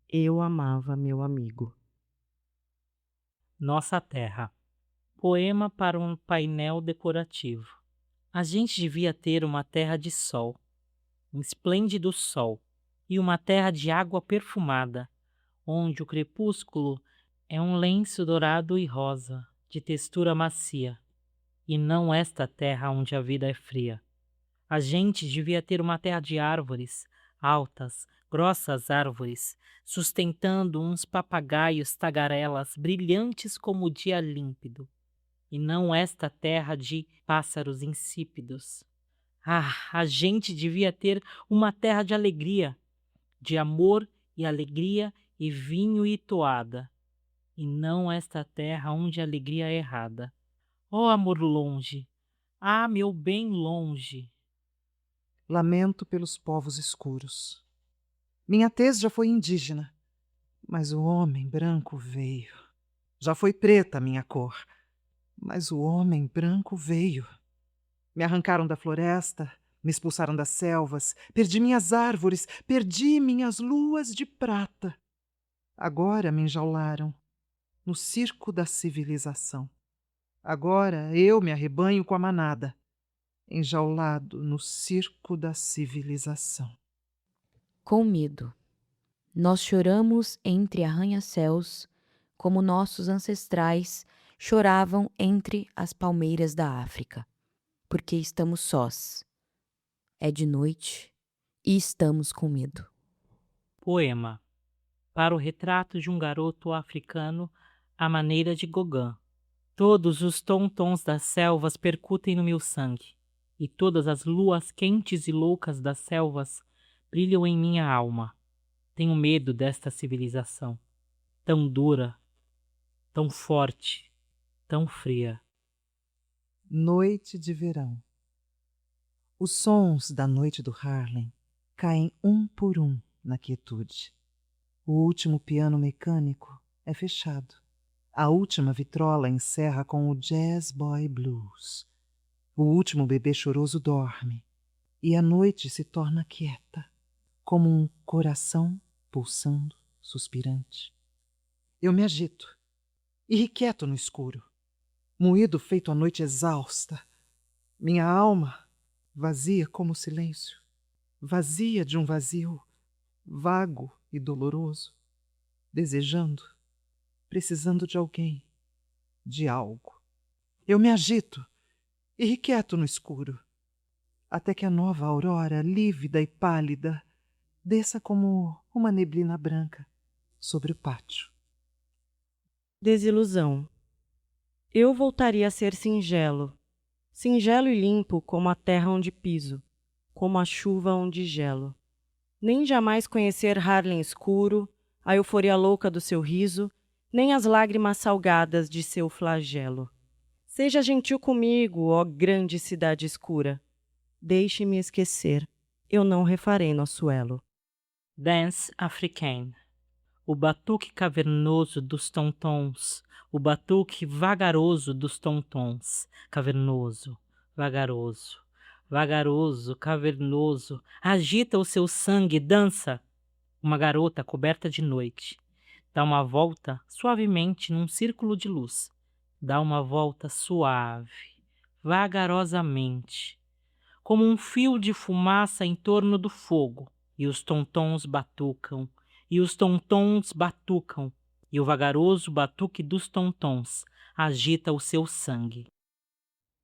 Eu amava meu amigo. Nossa Terra. Poema para um painel decorativo. A gente devia ter uma terra de sol, um esplêndido sol, e uma terra de água perfumada, onde o crepúsculo é um lenço dourado e rosa, de textura macia, e não esta terra onde a vida é fria. A gente devia ter uma terra de árvores, altas, grossas árvores, sustentando uns papagaios tagarelas brilhantes como o dia límpido, e não esta terra de pássaros insípidos. Ah, a gente devia ter uma terra de alegria, de amor e alegria e vinho e toada, e não esta terra onde a alegria é errada. Oh, amor longe! Ah, meu bem longe! Lamento pelos povos escuros. Minha tez já foi indígena, mas o homem branco veio. Já foi preta a minha cor, mas o homem branco veio. Me arrancaram da floresta, me expulsaram das selvas, perdi minhas árvores, perdi minhas luas de prata. Agora me enjaularam no circo da civilização. Agora eu me arrebanho com a manada, enjaulado no circo da civilização. Com medo. Nós choramos entre arranha-céus, como nossos ancestrais choravam entre as palmeiras da África, porque estamos sós. É de noite e estamos com medo. Poema para o retrato de um garoto africano à maneira de Gauguin. Todos os tom-tons das selvas percutem no meu sangue, e todas as luas quentes e loucas das selvas brilham em minha alma. Tenho medo desta civilização, tão dura, tão forte, tão fria. Noite de verão. Os sons da noite do Harlem caem um por um na quietude. O último piano mecânico é fechado. A última vitrola encerra com o Jazz Boy Blues. O último bebê choroso dorme e a noite se torna quieta, como um coração pulsando, suspirante. Eu me agito, irrequieto no escuro, moído feito a noite exausta. Minha alma vazia como o silêncio, vazia de um vazio vago e doloroso, desejando, precisando de alguém, de algo. Eu me agito, irrequieto no escuro, até que a nova aurora, lívida e pálida, desça como uma neblina branca sobre o pátio. Desilusão. Eu voltaria a ser singelo, singelo e limpo como a terra onde piso, como a chuva onde gelo. Nem jamais conhecer Harlem escuro, a euforia louca do seu riso, nem as lágrimas salgadas de seu flagelo. Seja gentil comigo, ó grande cidade escura. Deixe-me esquecer, eu não refarei nosso elo. Dance Africaine. O batuque cavernoso dos tontons, o batuque vagaroso dos tontons, cavernoso, vagaroso, vagaroso, cavernoso, agita o seu sangue, dança. Uma garota coberta de noite, dá uma volta suavemente num círculo de luz, dá uma volta suave, vagarosamente, como um fio de fumaça em torno do fogo, e os tontons batucam, e os tontons batucam, e o vagaroso batuque dos tontons agita o seu sangue.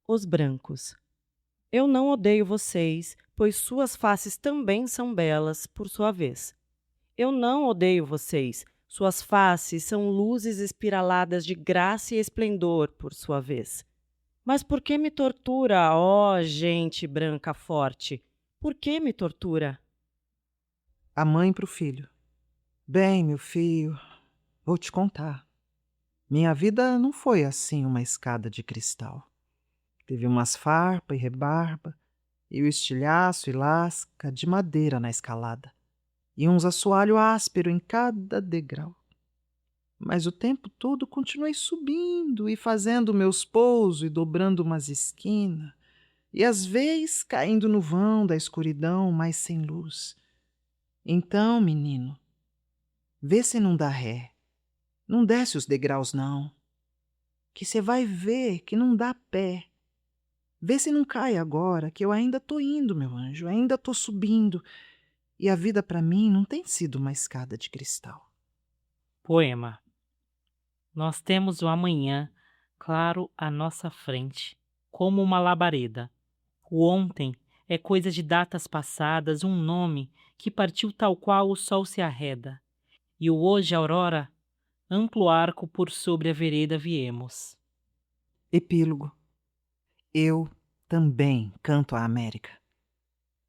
Os brancos. Eu não odeio vocês, pois suas faces também são belas, por sua vez. Eu não odeio vocês, suas faces são luzes espiraladas de graça e esplendor, por sua vez. Mas por que me tortura, ó gente branca forte? Por que me tortura? A mãe para o filho. Bem, meu filho, vou te contar. Minha vida não foi assim uma escada de cristal. Teve umas farpa e rebarba, e o estilhaço e lasca de madeira na escalada, e uns assoalho áspero em cada degrau. Mas o tempo todo continuei subindo e fazendo meus pousos e dobrando umas esquinas, e às vezes caindo no vão da escuridão, mas sem luz. Então, menino, vê se não dá ré. Não desce os degraus, não. Que você vai ver que não dá pé. Vê se não cai agora, que eu ainda tô indo, meu anjo, ainda tô subindo. E a vida para mim não tem sido uma escada de cristal. Poema. Nós temos o amanhã claro à nossa frente, como uma labareda. O ontem é coisa de datas passadas, um nome que partiu tal qual o sol se arreda. E o hoje, aurora, amplo arco por sobre a vereda viemos. Epílogo. Eu também canto a América.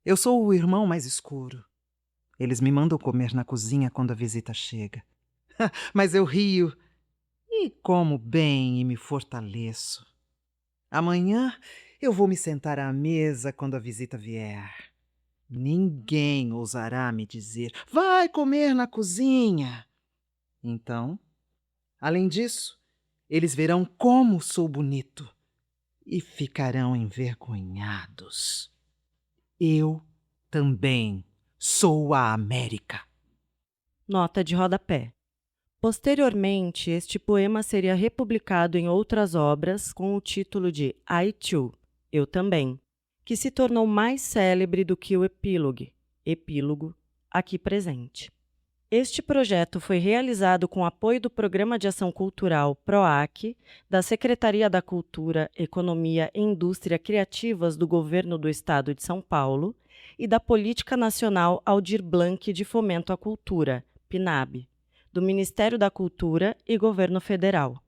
Eu sou o irmão mais escuro. Eles me mandam comer na cozinha quando a visita chega. Mas eu rio e como bem e me fortaleço. Amanhã eu vou me sentar à mesa quando a visita vier. Ninguém ousará me dizer: vai comer na cozinha. Então, além disso, eles verão como sou bonito e ficarão envergonhados. Eu também sou a América. Nota de rodapé. Posteriormente, este poema seria republicado em outras obras com o título de I Too, Eu Também, que se tornou mais célebre do que o epílogo, aqui presente. Este projeto foi realizado com apoio do Programa de Ação Cultural PROAC, da Secretaria da Cultura, Economia e Indústria Criativas do Governo do Estado de São Paulo e da Política Nacional Aldir Blanc de Fomento à Cultura, PNAB, do Ministério da Cultura e Governo Federal.